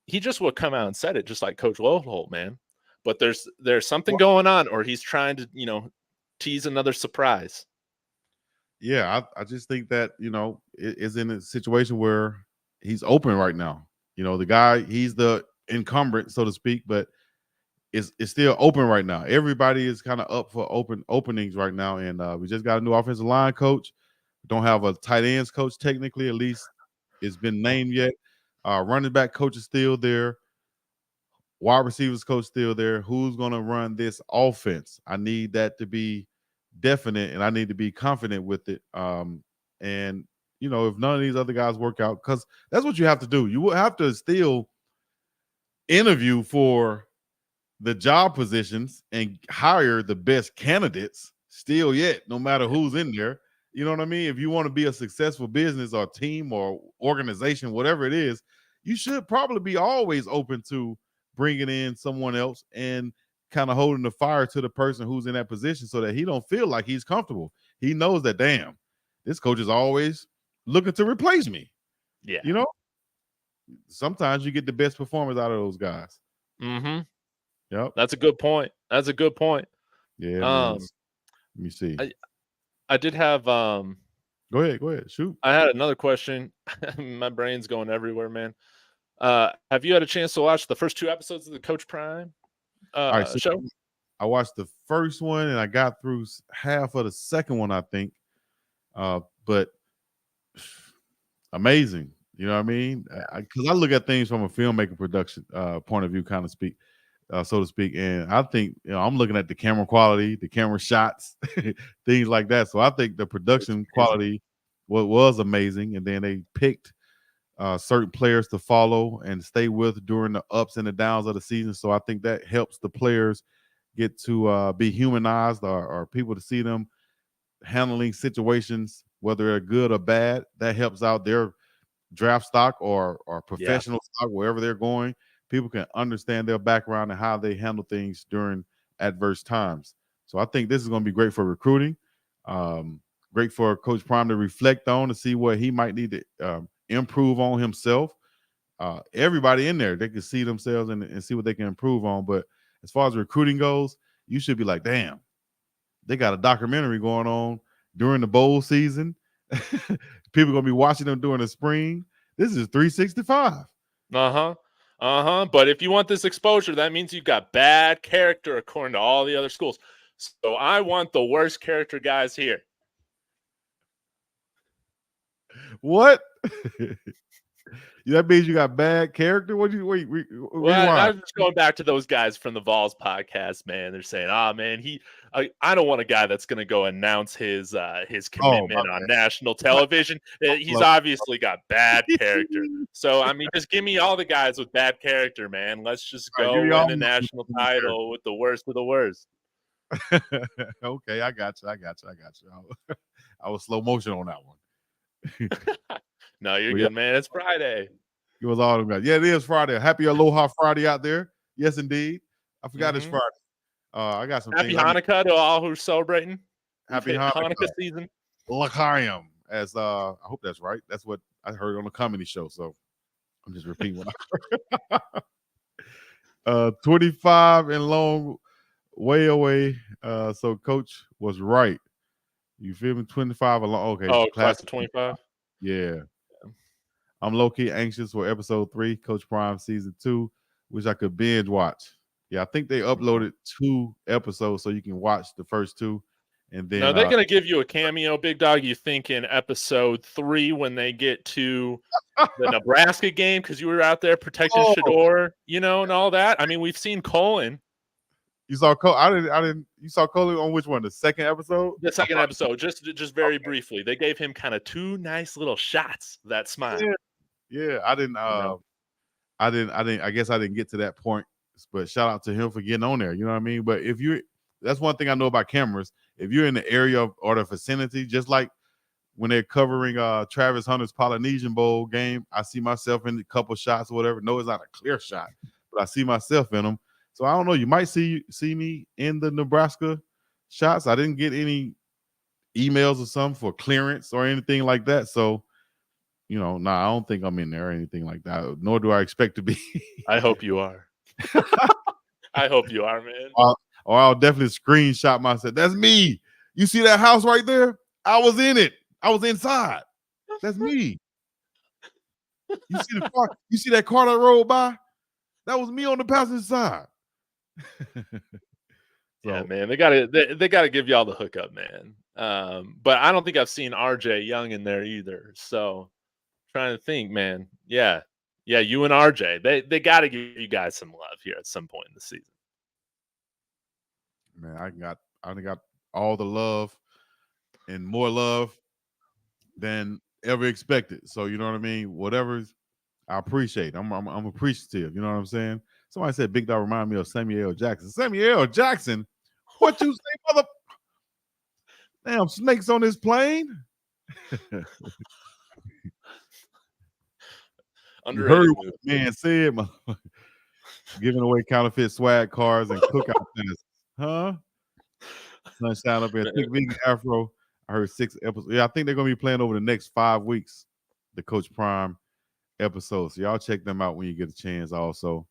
he just would come out and said it, just like Coach Loholt, man. But there's something going on, or he's trying to, tease another surprise. Yeah, I just think that, is in a situation where he's open right now. The guy, he's the incumbent, so to speak, but it's still open right now. Everybody is kind of up for openings right now. And we just got a new offensive line coach. Don't have a tight ends coach technically, at least it's been named yet. Running back coach is still there. Wide receivers coach still there. Who's going to run this offense? I need that to be definite, and I need to be confident with it. And, if none of these other guys work out, because that's what you have to do. You will have to still interview for the job positions and hire the best candidates still yet, no matter who's in there. You know what I mean? If you want to be a successful business or team or organization, whatever it is, you should probably be always open to bringing in someone else and kind of holding the fire to the person who's in that position so that he don't feel like he's comfortable. He knows that, damn, this coach is always looking to replace me. Yeah. Sometimes you get the best performers out of those guys. Yep. That's a good point. Yeah. Let me see. I did have Go ahead. Shoot. I had another question. My brain's going everywhere, man. Have you had a chance to watch the first 2 episodes of the Coach Prime show? I watched the first one and I got through half of the second one, I think. But amazing. You know what I mean? Because I look at things from a filmmaking production point of view, kind of speak. So to speak, and I think I'm looking at the camera quality, the camera shots, things like that. So I think the production quality was amazing, and then they picked certain players to follow and stay with during the ups and the downs of the season. So I think that helps the players get to be humanized, or people to see them handling situations, whether they're good or bad. That helps out their draft stock or professional stock, wherever they're going. People can understand their background and how they handle things during adverse times. So I think this is going to be great for recruiting, great for Coach Prime to reflect on, to see what he might need to improve on himself. Everybody in there, they can see themselves and see what they can improve on. But as far as recruiting goes, you should be like, damn, they got a documentary going on during the bowl season. People are going to be watching them during the spring. This is 365. But if you want this exposure, that means you've got bad character according to all the other schools. So I want the worst character guys here. What? That means you got bad character? What do you wait? I'm just going back to those guys from the Vols podcast, man. They're saying, man, I don't want a guy that's going to go announce his commitment on national television. He's obviously got bad character. So, I mean, just give me all the guys with bad character, man. Let's just go win a national title with the worst of the worst. Okay, I got you. I was slow motion on that one. No, you're good, man. It's Friday. It was all about. Yeah, it is Friday. Happy Aloha Friday out there. Yes, indeed. I forgot it's Friday. I got some Happy Hanukkah to all who are celebrating. Happy Hanukkah season. L'chaim. As I hope that's right. That's what I heard on a comedy show. So I'm just repeating what I heard. 25 and long, way away. So Coach was right. You feel me? 25 and long. Okay. Oh, class of 25. Yeah. I'm low-key anxious for episode 3, Coach Prime season 2, which I could binge watch. Yeah, I think they uploaded 2 episodes so you can watch the first 2. And then they're going to give you a cameo, Big Dog. You think in episode 3 when they get to the Nebraska game because you were out there protecting Shedeur, and all that. I mean, we've seen Colin. You saw Colin? I didn't. You saw Colin on which one? The second episode? The second episode. Just very briefly. They gave him kind of 2 nice little shots of that smile. Yeah, I didn't. I guess I didn't get to that point. But shout out to him for getting on there. You know what I mean? But that's one thing I know about cameras. If you're in the area or the vicinity, just like when they're covering Travis Hunter's Polynesian Bowl game, I see myself in a couple shots or whatever. No, it's not a clear shot, but I see myself in them. So I don't know. You might see me in the Nebraska shots. I didn't get any emails or something for clearance or anything like that. So, I don't think I'm in there or anything like that. Nor do I expect to be. I hope you are. I hope you are, man. Or I'll definitely screenshot myself. That's me. You see that house right there? I was in it. I was inside. That's me. You see the car? You see that car that rolled by? That was me on the passenger side. Yeah, man. They gotta give y'all the hookup, man. But I don't think I've seen RJ Young in there either. So trying to think, man. Yeah, you and RJ. They gotta give you guys some love here at some point in the season. Man, I got all the love and more love than ever expected. So you know what I mean? Whatever's, I appreciate. I'm appreciative. You know what I'm saying? Somebody said Big Dog remind me of Samuel Jackson. Samuel Jackson? What you say, mother? Damn, snakes on this plane. You heard what the man said, giving away counterfeit swag cards and cookout passes. Huh? Sunshine up here. Thick Vegan Afro. I heard 6 episodes. Yeah, I think they're going to be playing over the next 5 weeks, the Coach Prime episodes. So y'all check them out when you get a chance also.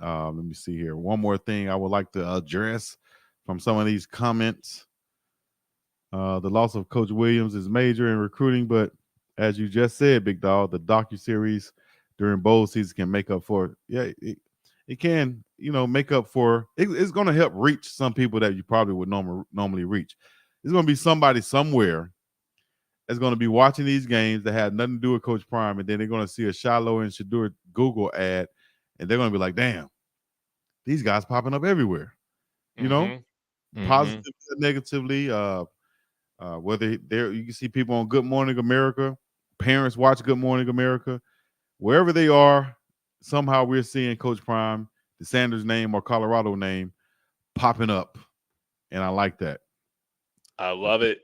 Let me see here. One more thing I would like to address from some of these comments. The loss of Coach Williams is major in recruiting, but as you just said, Big Dog, the docuseries during bowl season can make up for it. It can, make up for it. It's going to help reach some people that you probably would normally reach. There's going to be somebody somewhere that's going to be watching these games that had nothing to do with Coach Prime, and then they're going to see a Shiloh and Shedeur Google ad, and they're going to be like, damn, these guys popping up everywhere. Positively or negatively. Whether you can see people on Good Morning America, parents watch Good Morning America, wherever they are, somehow we're seeing Coach Prime, the Sanders name or Colorado name popping up. And I like that. I love it.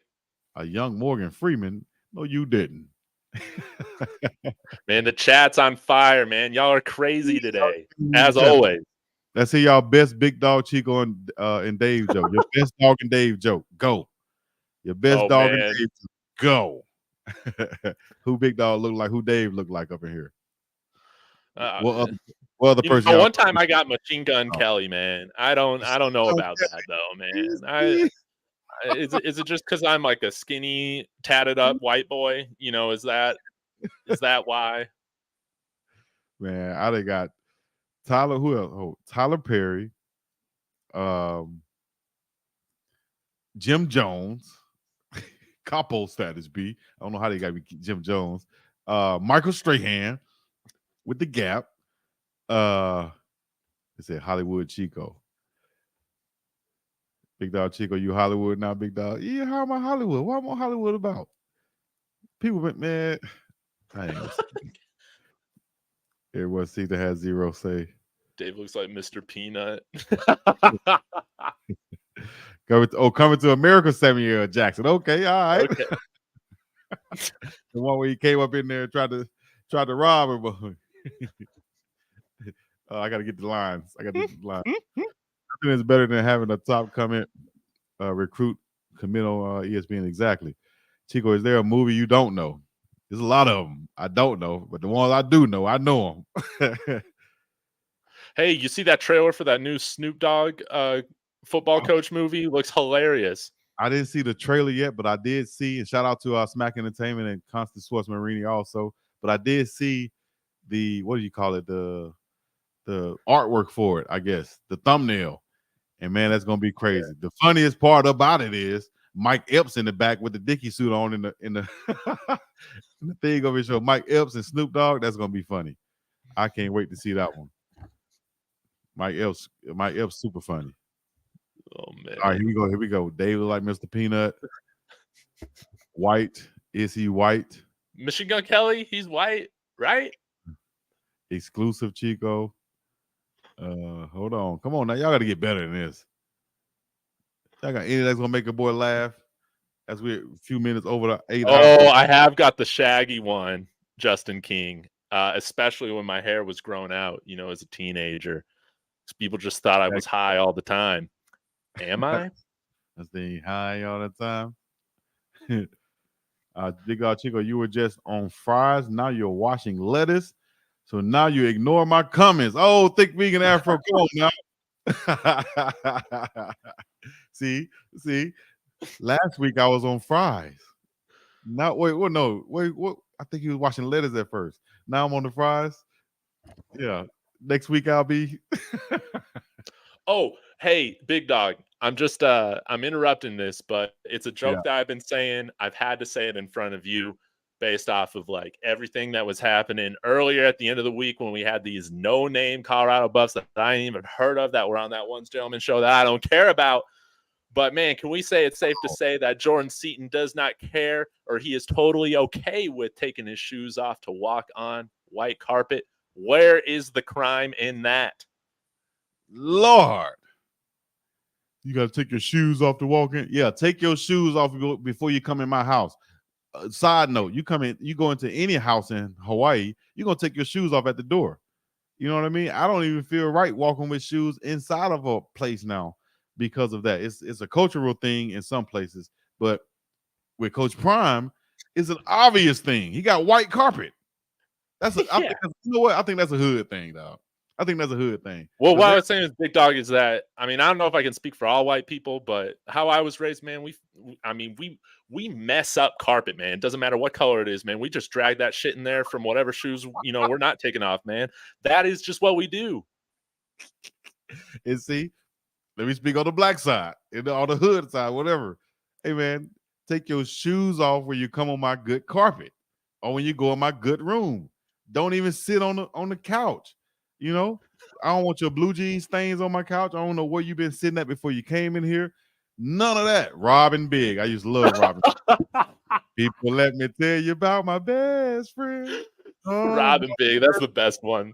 A young Morgan Freeman. No, you didn't. Man, the chat's on fire, man. Y'all are crazy today, as always. Let's hear y'all best Big Dog Chico and Dave joke. Your best dog and Dave joke. Go. Your best dog and Dave joke. Go. Who Big Dog look like? Who Dave look like up in here? What other person? One time I got Machine Gun Kelly, man. I don't know about that though, man. Is it just because I'm like a skinny, tatted up white boy? Is that Is that why? Man, I done got Tyler. Who else? Oh, Tyler Perry, Jim Jones, Capo status B. I don't know how they got me Jim Jones. Michael Strahan with the Gap. They said Hollywood Chico. Big Dog Chico, you Hollywood now, Big Dog. Yeah, how am I Hollywood? What am I Hollywood about? People, man, I ain't gonna say. Everyone seems to have zero say. Dave looks like Mr. Peanut. Coming to America, Samuel Jackson. Okay, all right. Okay. The one where he came up in there and tried to rob him. But I got to get the lines. I got to get the lines. Nothing is better than having a top comment recruit commit on ESPN. Exactly. Chico, is there a movie you don't know? There's a lot of them I don't know, but the ones I do know, I know them. Hey, you see that trailer for that new Snoop Dogg football coach movie? Looks hilarious. I didn't see the trailer yet, but I did see, and shout out to Smack Entertainment and Constant Sports Marini also, but I did see the, what do you call it, the artwork for it, I guess, the thumbnail. And man, that's gonna be crazy. Yeah. The funniest part about it is Mike Epps in the back with the Dickie suit on in the in the thing over show. Mike Epps and Snoop Dogg. That's gonna be funny. I can't wait to see that one. Mike Epps, super funny. Oh man! All right, here we go. David like Mr. Peanut. White, is he white? Machine Gun Kelly, he's white, right? Exclusive Chico. Hold on. Come on now. Y'all got to get better than this. Y'all got any that's going to make a boy laugh as we're a few minutes over the 8 hours? Oh, I have got the shaggy one, Justin King, especially when my hair was grown out, as a teenager. People just thought I was high all the time. Am I? I stay high all the time. Big God Chico, you were just on fries. Now you're washing lettuce. So now you ignore my comments. Oh, thick vegan Afro, come on now. See. Last week I was on fries. Now wait, what? I think he was washing lettuce at first. Now I'm on the fries. Yeah. Next week I'll be. Oh, hey, Big Dog. I'm just I'm interrupting this, but it's a joke that I've been saying. I've had to say it in front of you, based off of like everything that was happening earlier at the end of the week when we had these no-name Colorado Buffs that I ain't even heard of that were on that one gentleman show that I don't care about. But man, can we say it's safe to say that Jordan Seaton does not care, or he is totally okay with taking his shoes off to walk on white carpet? Where is the crime in that? Lord, you got to take your shoes off to walk in. Yeah, take your shoes off before you come in my house. Side note, you go into any house in Hawaii, you're going to take your shoes off at the door. You know what I mean? I don't even feel right walking with shoes inside of a place now because of that. It's a cultural thing in some places, but with Coach Prime, it's an obvious thing. He got white carpet. I think that's a hood thing, dog. I think that's a hood thing. Well, what I was saying is, Big Dog, is that, I mean, I don't know if I can speak for all white people, but how I was raised, man, we mess up carpet, man. It doesn't matter what color it is, man. We just drag that shit in there from whatever shoes, we're not taking off, man. That is just what we do. And see, let me speak on the black side, on the hood side, whatever. Hey, man, take your shoes off when you come on my good carpet or when you go in my good room. Don't even sit on the couch. I don't want your blue jeans stains on my couch. I don't know where you've been sitting at before you came in here. None of that. Robin Big. I used to love Robin. People, let me tell you about my best friend. Robin Big. That's the best one.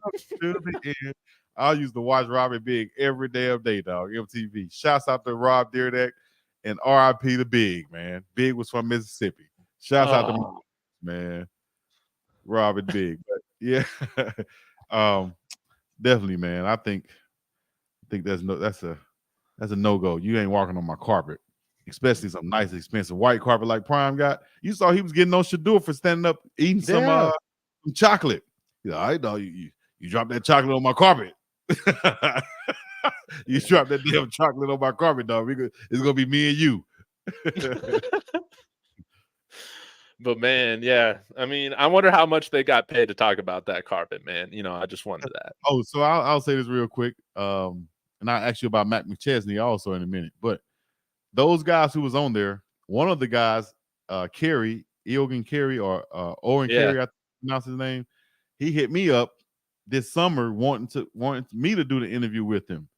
I used to watch Robin Big every damn day, dog. MTV. Shouts out to Rob Dyrdek and R.I.P. the Big, man. Big was from Mississippi. Shouts out to man. Robin Big. But yeah. Definitely, man. I think that's a no-go. You ain't walking on my carpet, especially some nice, expensive white carpet like Prime got. You saw he was getting on Shador for standing up eating some chocolate. I know you dropped that chocolate on my carpet. You dropped that damn chocolate on my carpet, dog. It's gonna be me and you. But man, yeah. I mean, I wonder how much they got paid to talk about that carpet, man. I just wondered that. Oh, so I'll say this real quick. And I'll ask you about Matt McChesney also in a minute. But those guys who was on there, one of the guys, Carey, Eogan Carey or Owen Carey, I pronounce his name. He hit me up this summer wanting me to do the interview with him.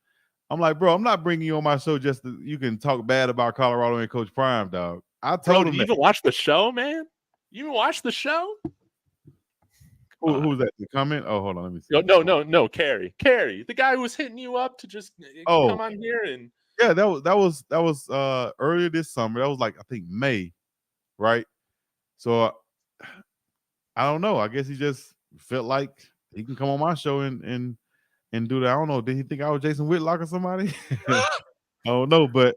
I'm like, bro, I'm not bringing you on my show just so you can talk bad about Colorado and Coach Prime, dog. I told him you even watch the show, man? You even watch the show? Who's that? The comment? Oh, hold on, let me see. No, Carey, the guy who was hitting you up to just come on here and yeah, that was earlier this summer. That was like I think May, right? So I don't know. I guess he just felt like he can come on my show and do that. I don't know. Did he think I was Jason Whitlock or somebody? I don't know, but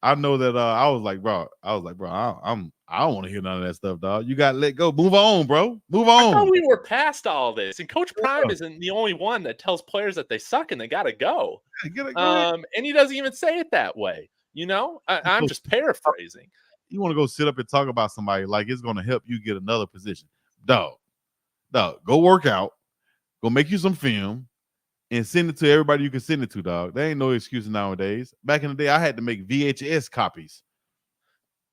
I know that I was like, bro, I don't want to hear none of that stuff, dog. You got to let go. Move on, bro. Move on. I thought we were past all this. And Coach Prime isn't the only one that tells players that they suck and they got to go. And he doesn't even say it that way. I'm just paraphrasing. You want to go sit up and talk about somebody like it's going to help you get another position. Dog, go work out. Go make you some film. And send it to everybody you can send it to, dog. There ain't no excuse nowadays. Back in the day, I had to make VHS copies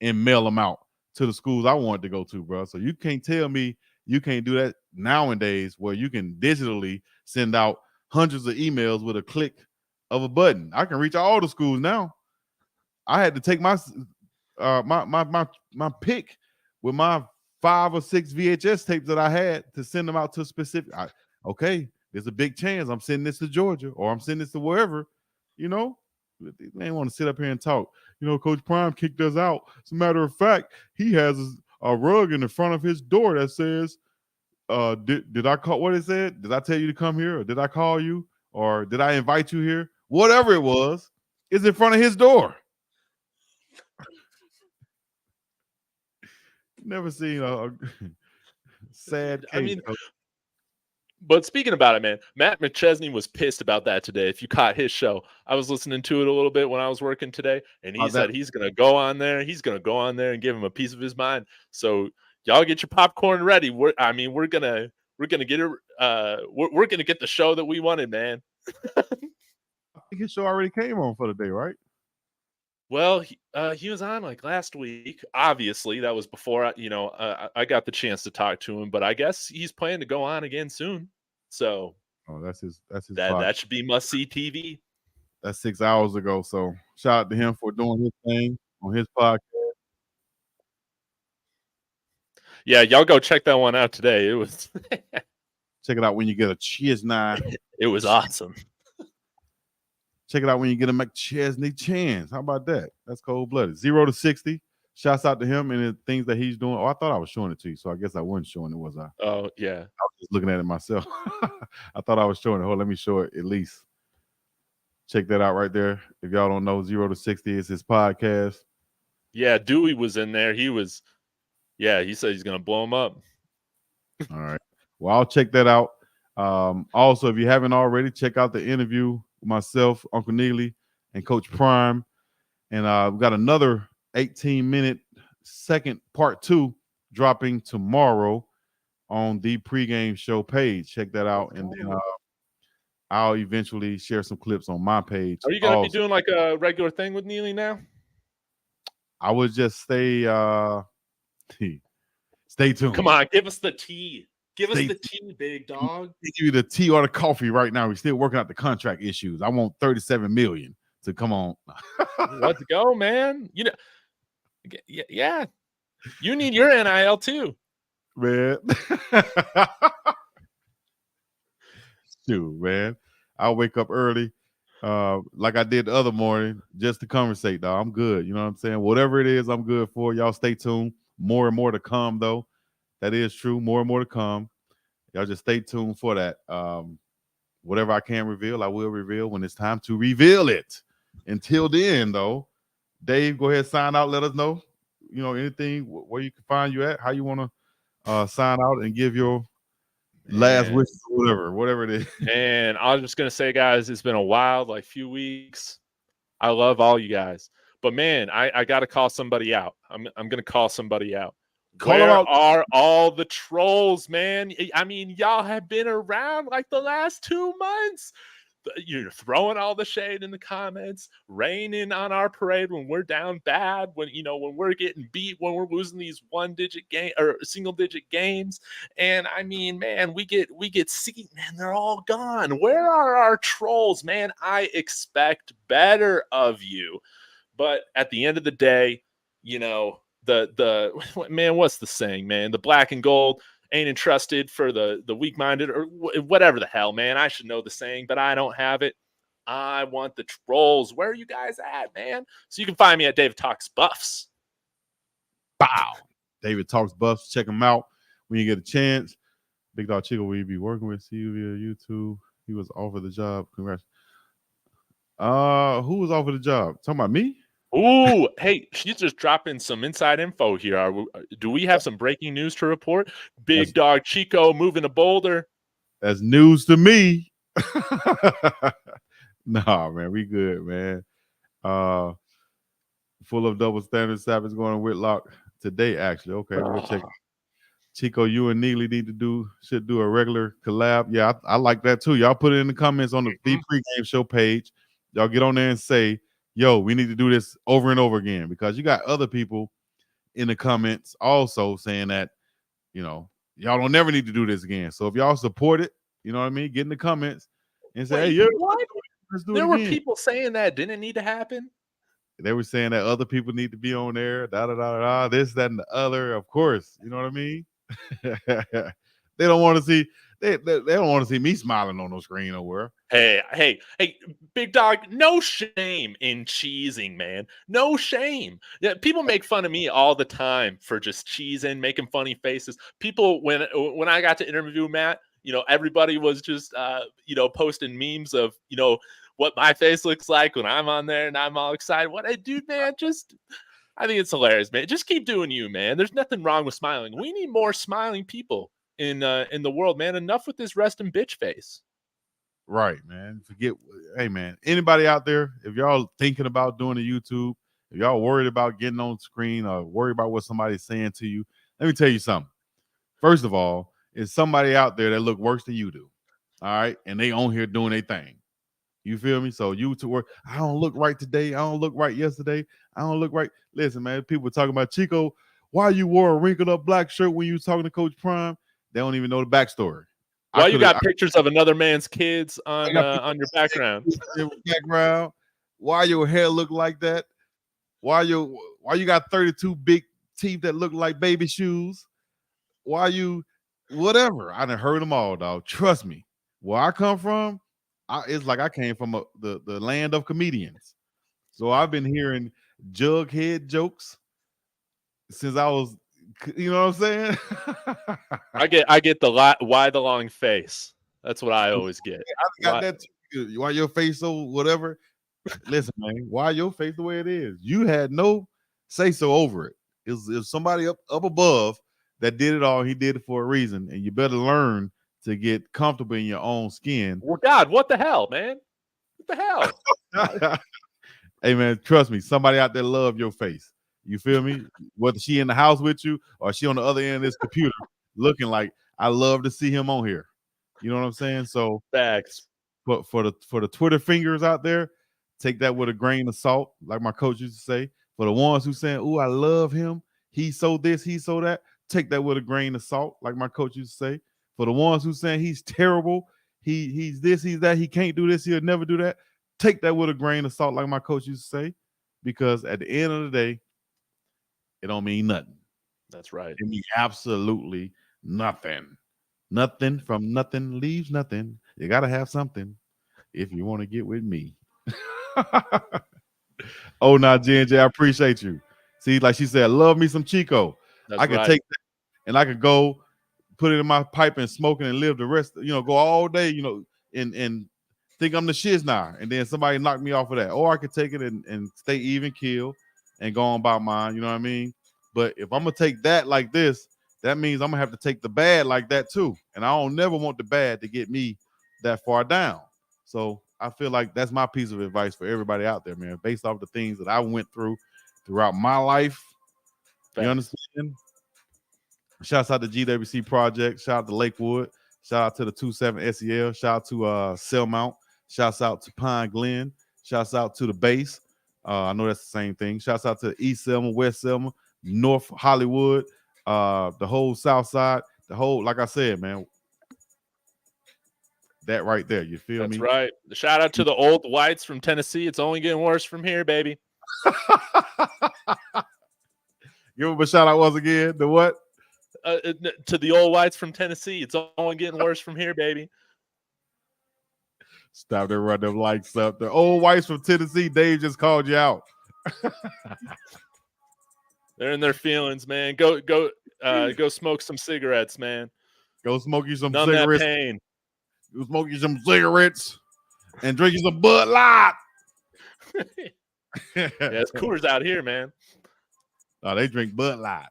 and mail them out to the schools I wanted to go to, bro. So you can't tell me you can't do that nowadays where you can digitally send out hundreds of emails with a click of a button. I can reach all the schools now. I had to take my pick with my 5 or 6 VHS tapes that I had to send them out to specific. Okay. There's a big chance I'm sending this to Georgia or I'm sending this to wherever, They ain't want to sit up here and talk. Coach Prime kicked us out. As a matter of fact, he has a rug in the front of his door that says, did I call what it said? Did I tell you to come here? Or did I call you? Or did I invite you here? Whatever it was, is in front of his door. Never seen a sad case. But speaking about it, man, Matt McChesney was pissed about that today. If you caught his show, I was listening to it a little bit when I was working today, and he said he's going to go on there. He's going to go on there and give him a piece of his mind. So y'all get your popcorn ready. We're gonna get it. We're gonna get the show that we wanted, man. I think his show already came on for the day, right? Well, he was on like last week. Obviously, that was before I got the chance to talk to him. But I guess he's planning to go on again soon. So, that's his. That should be must see TV. That's 6 hours ago. So, shout out to him for doing his thing on his podcast. Yeah, y'all go check that one out today. It was check it out when you get a cheers nine. It was awesome. Check it out when you get a McChesney chance. How about that? That's cold-blooded. 0 to 60. Shouts out to him and the things that he's doing. Oh, I thought I was showing it to you, so I guess I wasn't showing it, was I? Oh, yeah. I was just looking at it myself. I thought I was showing it. Hold on, let me show it at least. Check that out right there. If y'all don't know, 0 to 60 is his podcast. Yeah, Dewey was in there. He said he's going to blow him up. All right. Well, I'll check that out. Also, if you haven't already, check out the interview with myself, Uncle Neely, and Coach Prime. And we've got another 18-minute second part 2 dropping tomorrow on the pregame show page. Check that out. And then I'll eventually share some clips on my page. Are you going to be doing like a regular thing with Neely now? I would just stay tuned. Come on, give us the tea. Give us the tea, big dog. Give you the tea or the coffee right now. We're still working out the contract issues. I want $37 million to come on. Let's go, man. Yeah. You need your NIL too, man. Shoot, man. I'll wake up early, like I did the other morning, just to conversate, dog. I'm good. You know what I'm saying? Whatever it is, I'm good for. Y'all stay tuned. More and more to come, though. That is true. More and more to come. Y'all just stay tuned for that. Whatever I can reveal, I will reveal when it's time to reveal it. Until then, though, Dave, go ahead, sign out. Let us know, anything, where you can find you at, how you want to sign out and give your last wishes or whatever it is. And I was just going to say, guys, it's been a wild, few weeks. I love all you guys. But, man, I got to call somebody out. I'm going to call somebody out. Call them Where out. are all the trolls, man? I mean, y'all have been around like the last 2 months. You're throwing all the shade in the comments, raining on our parade when we're down bad, when when we're getting beat, when we're losing these one-digit game or single-digit games. And I mean, man, we get Seaton, and they're all gone. Where are our trolls, man? I expect better of you. But at the end of the day, the man, what's the saying, man? The black and gold ain't entrusted for the weak-minded, or whatever the hell, man. I should know the saying, but I don't have it. I want the trolls. Where are you guys at, man? So you can find me at David Talks Buffs. Bow. David Talks Buffs. Check him out when you get a chance. Big Dog Chico, will you be working with? See you via YouTube. He was offered the job. Congrats. Who was offered the job? Talking about me? Ooh, hey, she's just dropping some inside info here. Do we have some breaking news to report? Big Dog Chico moving to Boulder. That's news to me. Nah, man, we good, man. Full of double standard Savage going to Whitlock today, actually. Okay, we'll check. Chico, you and Neely should do a regular collab. Yeah, I like that too. Y'all put it in the comments on the pregame show page. Y'all get on there and say, yo, we need to do this over and over again, because you got other people in the comments also saying that, y'all don't never need to do this again. So if y'all support it, you know what I mean, get in the comments and say, hey, yeah, let's do it again. There were people saying that didn't need to happen. They were saying that other people need to be on there, this, that, and the other. Of course, you know what I mean? They don't want to see they don't want to see me smiling on no screen nowhere. Hey, Big Dog, no shame in cheesing, man. No shame. Yeah, people make fun of me all the time for just cheesing, making funny faces. People, when I got to interview Matt, everybody was just posting memes of what my face looks like when I'm on there and I'm all excited. What I do, man, I think it's hilarious, man. Just keep doing you, man. There's nothing wrong with smiling. We need more smiling people in the world, man. Enough with this resting bitch face. Right, man. Hey, man, anybody out there, if y'all thinking about doing a YouTube, if y'all worried about getting on screen or worried about what somebody's saying to you, let me tell you something. First of all, it's somebody out there that look worse than you do. All right. And they on here doing their thing. You feel me? So you to work, I don't look right today. I don't look right yesterday. I don't look right. Listen, man, people talking about, Chico, why you wore a wrinkled up black shirt when you was talking to Coach Prime? They don't even know the backstory. Why you got pictures of another man's kids on your background? Why your hair look like that? Why you got 32 big teeth that look like baby shoes? Why you whatever? I done heard them all, dog. Trust me. Where I come from, it's like I came from the land of comedians. So I've been hearing jughead jokes since I was, you know what I'm saying? I get the why the long face. That's what I always get. I got that too. Why your face so whatever? Listen, man, why your face the way it is? You had no say so over it. It was somebody up above that did it all. He did it for a reason, and you better learn to get comfortable in your own skin. Well, God, what the hell, man? What the hell? Hey, man, trust me. Somebody out there love your face. You feel me? Whether she in the house with you or she on the other end of this computer looking like, I love to see him on here. You know what I'm saying? So facts. But for the Twitter fingers out there, take that with a grain of salt, like my coach used to say. For the ones who saying, "Ooh, I love him. He's so this, he's so that," take that with a grain of salt, like my coach used to say. For the ones who saying he's terrible, he's this, he's that, he can't do this, he'll never do that, take that with a grain of salt, like my coach used to say, because at the end of the day, it don't mean nothing. That's right. It means absolutely nothing. Nothing from nothing leaves nothing. You got to have something if you want to get with me. Oh, now, J&J, I appreciate you. See, like she said, love me some Chico. I can take that and I could go put it in my pipe and smoke it and live the rest, go all day, and think I'm the shiz now. And then somebody knock me off of that. Or I could take it and stay even kill and go on about mine, you know what I mean? But if I'm going to take that like this, that means I'm going to have to take the bad like that too. And I don't never want the bad to get me that far down. So I feel like that's my piece of advice for everybody out there, man, based off the things that I went through throughout my life. You understand? Shouts out to GWC Project. Shout out to Lakewood. Shout out to the 27 SEL. Shout out to Selmount. Shouts out to Pine Glen. Shouts out to the base. I know that's the same thing. Shouts out to East Selma, West Selma, North Hollywood, the whole South Side, the whole, like I said, man, that right there. You feel me? That's right. Shout out to the old whites from Tennessee. It's only getting worse from here, baby. Give them a shout out once again. The what? To the old whites from Tennessee. It's only getting worse from here, baby. Stop there, run them likes up. The old whites from Tennessee, Dave just called you out. They're in their feelings, man. Go smoke some cigarettes, man. Go smoke you some Numb cigarettes. that pain. Go smoke you some cigarettes and drink you some Bud Light. Yeah, it's Coors out here, man. Oh, they drink Bud Light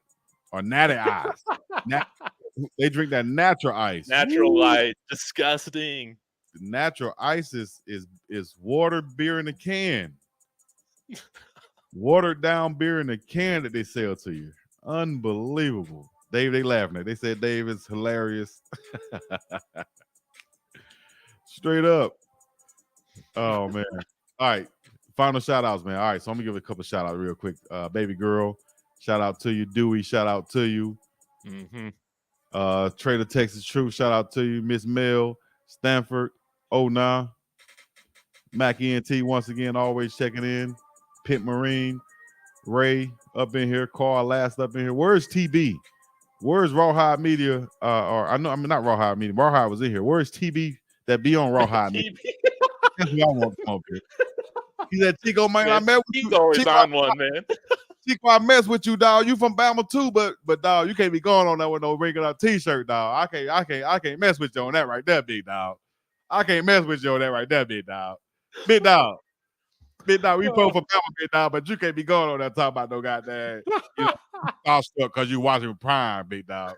or Natty Ice. They drink that natural ice. Natural light, disgusting. The natural ice is water beer in a can. Watered down beer in a can that they sell to you. Unbelievable. Dave, they laughing at. They said Dave is hilarious. Straight up. Oh man. All right. Final shout outs, man. All right. So I'm gonna give a couple shout outs real quick. Baby girl, shout out to you. Dewey, shout out to you. Trader Texas Truth, shout out to you. Miss Mel, Stanford, nah. Mac ENT once again, always checking in. Pit Marine, Ray up in here, Carl last up in here. Where's TB? Where's Rawhide Media? Not Rawhide Media. Rawhide was in here. Where's TB that be on Rawhide Media? That's what I want to come up here. He said, Chico, man, I met with you. He's always Chico, on one, man. Chico, I mess with you, dog. You from Bama too, but dog, you can't be going on that with no regular t-shirt, dog. I can't mess with you on that right there, big dog. I can't mess with you on that right there, big dog. Big dog. Big dog, we both from Bama, big dog, but you can't be going on that talking about no goddamn starstruck because you watching Prime, big dog.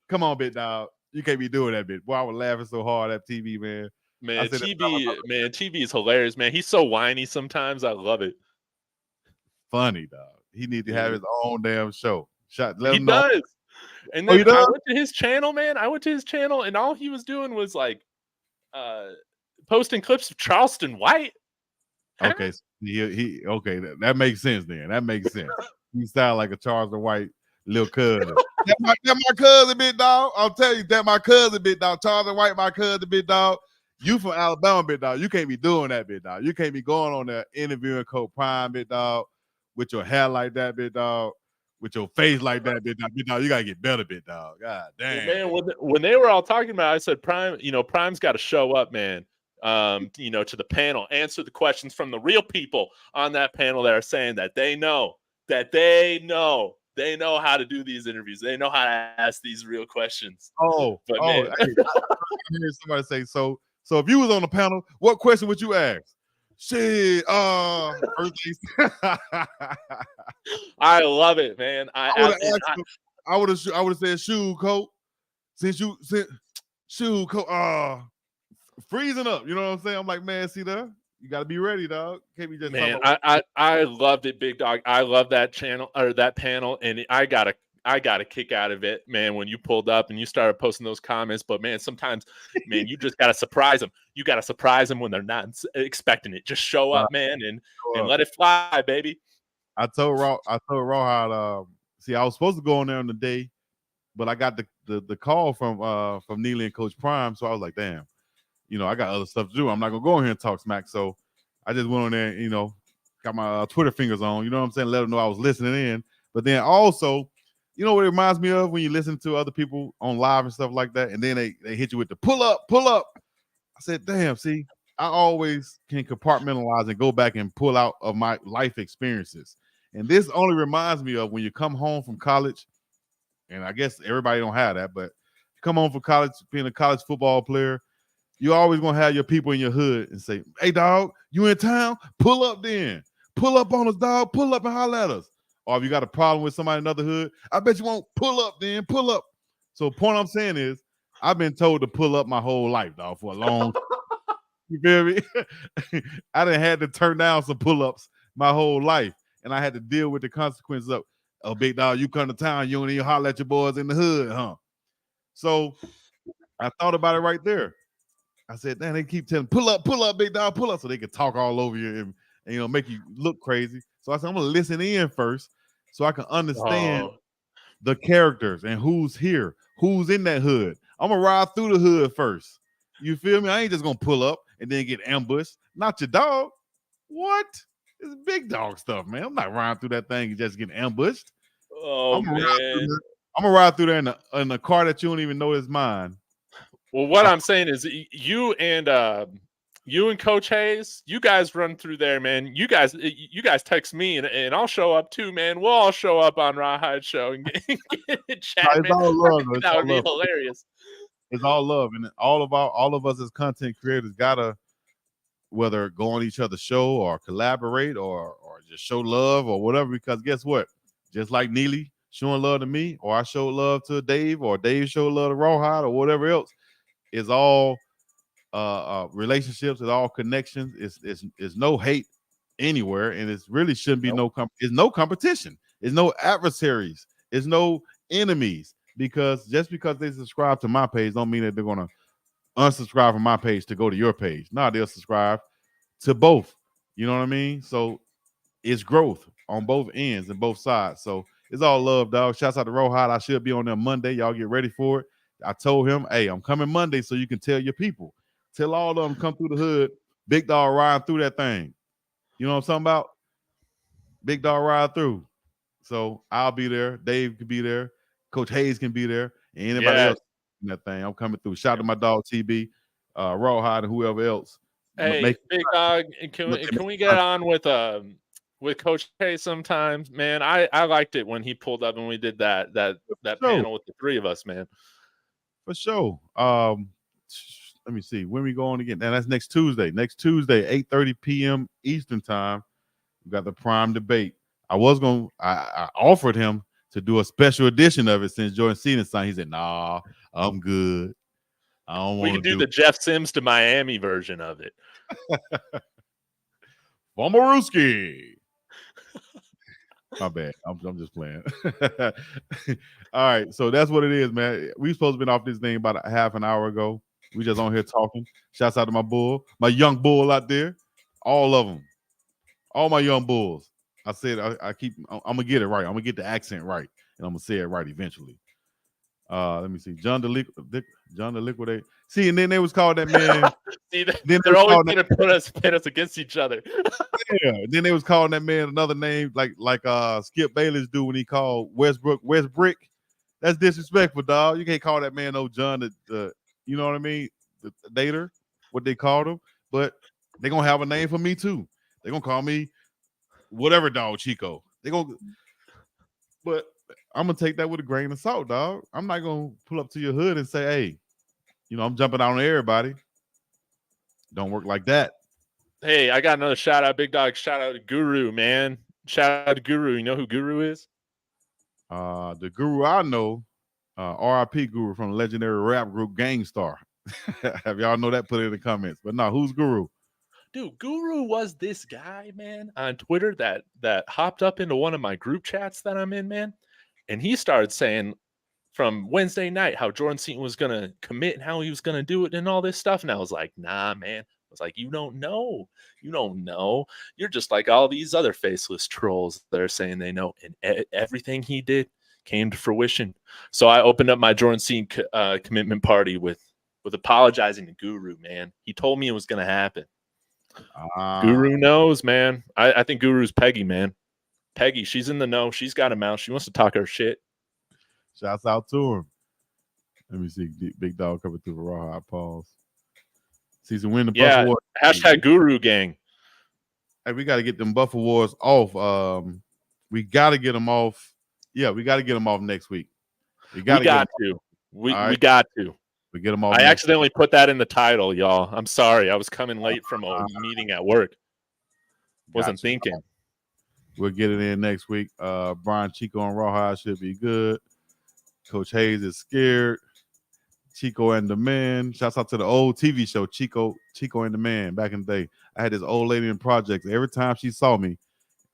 Come on, big dog. You can't be doing that, bit. Boy, I was laughing so hard at TV, man. Man, TV is hilarious, man. He's so whiny sometimes. I love it. Funny, dog. He needs to have his own damn show. He does. And then I went to his channel, man. I went to his channel, and all he was doing was like posting clips of Charleston White. Okay, so that makes sense then. That makes sense. He sound like a Charleston White little cousin. That my cousin, big dog. I'll tell you, that my cousin, big dog. Charleston White, my cousin, big dog. You from Alabama, big dog. You can't be doing that, big dog. You can't be going on there interviewing Coach Prime, big dog, with your hair like that, big dog, with your face like that, big dog. Big dog, you gotta get better, big dog. God damn. Man, when they were all talking about it, I said, Prime, Prime's got to show up, man. To the panel, answer the questions from the real people on that panel that are saying that they know how to do these interviews. They know how to ask these real questions. I heard somebody say, so if you was on the panel, what question would you ask? Shit, I love it, man. I would have said shoe coat. Shoe coat, freezing up, you know what I'm saying? I'm like, man, see that? You got to be ready, dog. Can't be just. Man, I loved it, big dog. I love that channel or that panel, and I got a kick out of it, man. When you pulled up and you started posting those comments, but man, sometimes, man, you just got to surprise them. You got to surprise them when they're not expecting it. Just show up, man, and let it fly, baby. I told Rawhide, see, I was supposed to go on there on the day, but I got the call from Neely and Coach Prime, so I was like, damn. I got other stuff to do. I'm not gonna go in here and talk smack. So I just went on there and, got my Twitter fingers on, you know what I'm saying? Let them know I was listening in. But then also, what it reminds me of when you listen to other people on live and stuff like that, and then they hit you with the pull up. I said, damn, see, I always can compartmentalize and go back and pull out of my life experiences. And this only reminds me of when you come home from college, and I guess everybody don't have that, but you come home from college, being a college football player, you always gonna have your people in your hood and say, hey, dog, you in town? Pull up then. Pull up on us, dog. Pull up and holler at us. Or if you got a problem with somebody in another hood, I bet you won't pull up then. Pull up. So the point I'm saying is, I've been told to pull up my whole life, dog, for a long time. You feel me? I done had to turn down some pull-ups my whole life, and I had to deal with the consequences Oh, big dog, you come to town, you don't even holler at your boys in the hood, huh? So I thought about it right there. I said, damn, they keep telling, pull up, big dog, pull up, so they can talk all over you and make you look crazy. So I said, I'm gonna listen in first so I can understand the characters and who's here, who's in that hood. I'm gonna ride through the hood first. You feel me? I ain't just gonna pull up and then get ambushed. Not your dog. What? It's big dog stuff, man. I'm not riding through that thing and just getting ambushed. Oh, I'm man. gonna ride through there in a car that you don't even know is mine. Well, what I'm saying is you and Coach Hayes, you guys run through there, man. You guys text me and I'll show up too, man. We'll all show up on Rawhide Show and get chat, man. All love, that would be hilarious. It's all love, and all of us as content creators gotta, whether go on each other's show or collaborate or just show love or whatever. Because guess what? Just like Neely showing love to me, or I show love to Dave, or Dave show love to Rawhide, or whatever else. It's all relationships. It's all connections. It's no hate anywhere, and it really shouldn't be it's no competition. It's no adversaries. It's no enemies. Because just because they subscribe to my page don't mean that they're gonna unsubscribe from my page to go to your page. No, they'll subscribe to both. You know what I mean? So it's growth on both ends and both sides. So it's all love, dog. Shouts out to Rawhide. I should be on there Monday. Y'all get ready for it. I told him, hey, I'm coming Monday so you can tell your people. Tell all of them come through the hood. Big dog riding through that thing. You know what I'm talking about? Big dog ride through. So I'll be there. Dave could be there. Coach Hayes can be there. And anybody else in that thing. I'm coming through. Shout out to my dog TB, Rawhide, and whoever else. Hey, Big Dog, can we get on with Coach Hayes sometimes, man? I liked it when he pulled up and we did that panel with the three of us, man. For sure. Let me see when we go on again. And that's next Tuesday. 8:30 p.m. Eastern time. We got the prime debate. I offered him to do a special edition of it since Jordan Seaton signed. He said, "Nah, I'm good. I don't want to do the Jeff Sims to Miami version of it." Bomarooski. My bad. I'm just playing. All right, so that's what it is, man. We supposed to been off this thing about a half an hour ago. We just on here talking. Shouts out to my young bull out there. All of them. All my young bulls. I said I'm gonna get it right. I'm gonna get the accent right, and I'm gonna say it right eventually. Let me see. John the Liquidate. See, and then they was called that man. See, they're always gonna pit us against each other. Yeah. Then they was calling that man another name, like Skip Bayless do when he called Westbrick. That's disrespectful, dog. You can't call that man no John the you know what I mean? The dater, what they called him. But they're gonna have a name for me too. They're gonna call me whatever, dog, Chico. But I'm gonna take that with a grain of salt, dog. I'm not gonna pull up to your hood and say, hey, I'm jumping out on everybody. Don't work like that. Hey, I got another shout out, Big Dog. Shout out to Guru, man. Shout out to Guru. You know who Guru is? The Guru I know, RIP Guru from the legendary rap group Gangstar. Have y'all know that? Put it in the comments. But no, who's Guru? Dude, Guru was this guy, man, on Twitter that hopped up into one of my group chats that I'm in, man. And he started saying from Wednesday night how Jordan Seaton was going to commit and how he was going to do it and all this stuff. And I was like, nah, man. I was like, you don't know. You don't know. You're just like all these other faceless trolls that are saying they know. And everything he did came to fruition. So I opened up my Jordan Seaton commitment party with apologizing to Guru, man. He told me it was going to happen. Guru knows, man. I think Guru's Peggy, man. Peggy, she's in the know. She's got a mouth. She wants to talk her shit. Shouts out to him. Let me see. Big Dog coming through the Rawhide. Pause. Season win the Buffalo Wars. Hashtag Guru Gang. Hey, we got to get them Buffalo Wars off. We got to get them off. Yeah, we got to get them off next week. We got to. We got to. We get them off. I accidentally put that in the title, y'all. I'm sorry. I was coming late from a meeting at work. Wasn't thinking. We'll get it in next week. Brian Chico and Rawhide should be good. Coach Hayes is scared. Chico and the Man. Shouts out to the old TV show, Chico and the Man, back in the day. I had this old lady in projects. Every time she saw me,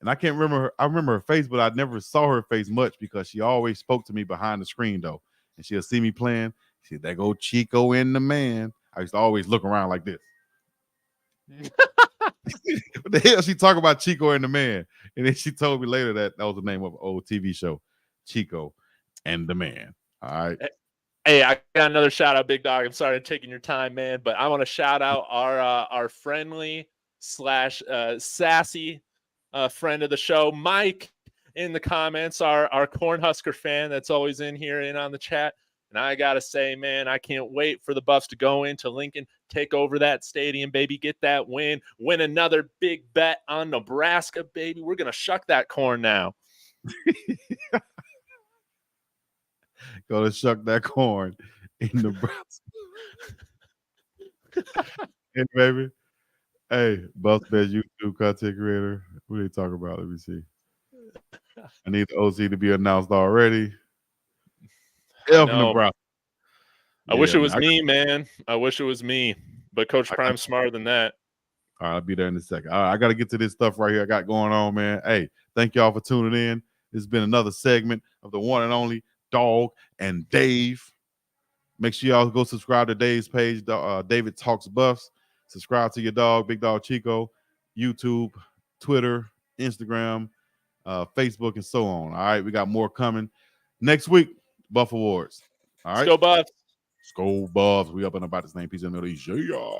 And I can't remember her. I remember her face, but I never saw her face much because she always spoke to me behind the screen though. And she'll see me playing. She said, "There go Chico and the man." I used to always look around like this. What the hell she talk about Chico and the man? And then she told me later that was the name of an old TV show, Chico and the Man. All right. Hey, I got another shout out, Big Dog. I'm sorry I'm taking your time, man, but I want to shout out our friendly / sassy friend of the show, Mike, in the comments, our Cornhusker fan that's always in here and on the chat. And I got to say, man, I can't wait for the Buffs to go into Lincoln, take over that stadium, baby, get that win another big bet on Nebraska, baby. We're going to shuck that corn now. Go to shuck that corn in Nebraska. Hey, baby. Hey, Buffs Best YouTube content creator. What are they talking about? Let me see. I need the OC to be announced already. Nebraska. I wish it was me, man. I wish it was me. But Coach Prime's smarter than that. All right, I'll be there in a second. All right, I got to get to this stuff right here I got going on, man. Hey, thank y'all for tuning in. This has been another segment of the one and only Dog and Dave. Make sure y'all go subscribe to Dave's page, David Talks Buffs. Subscribe to your dog, Big Dog Chico, YouTube, Twitter, Instagram, Facebook, and so on. All right, we got more coming next week. Buff Awards. All right, Let's go Buffs. Let's go Buffs. We up and about this name. Peace in the middle. Yeah.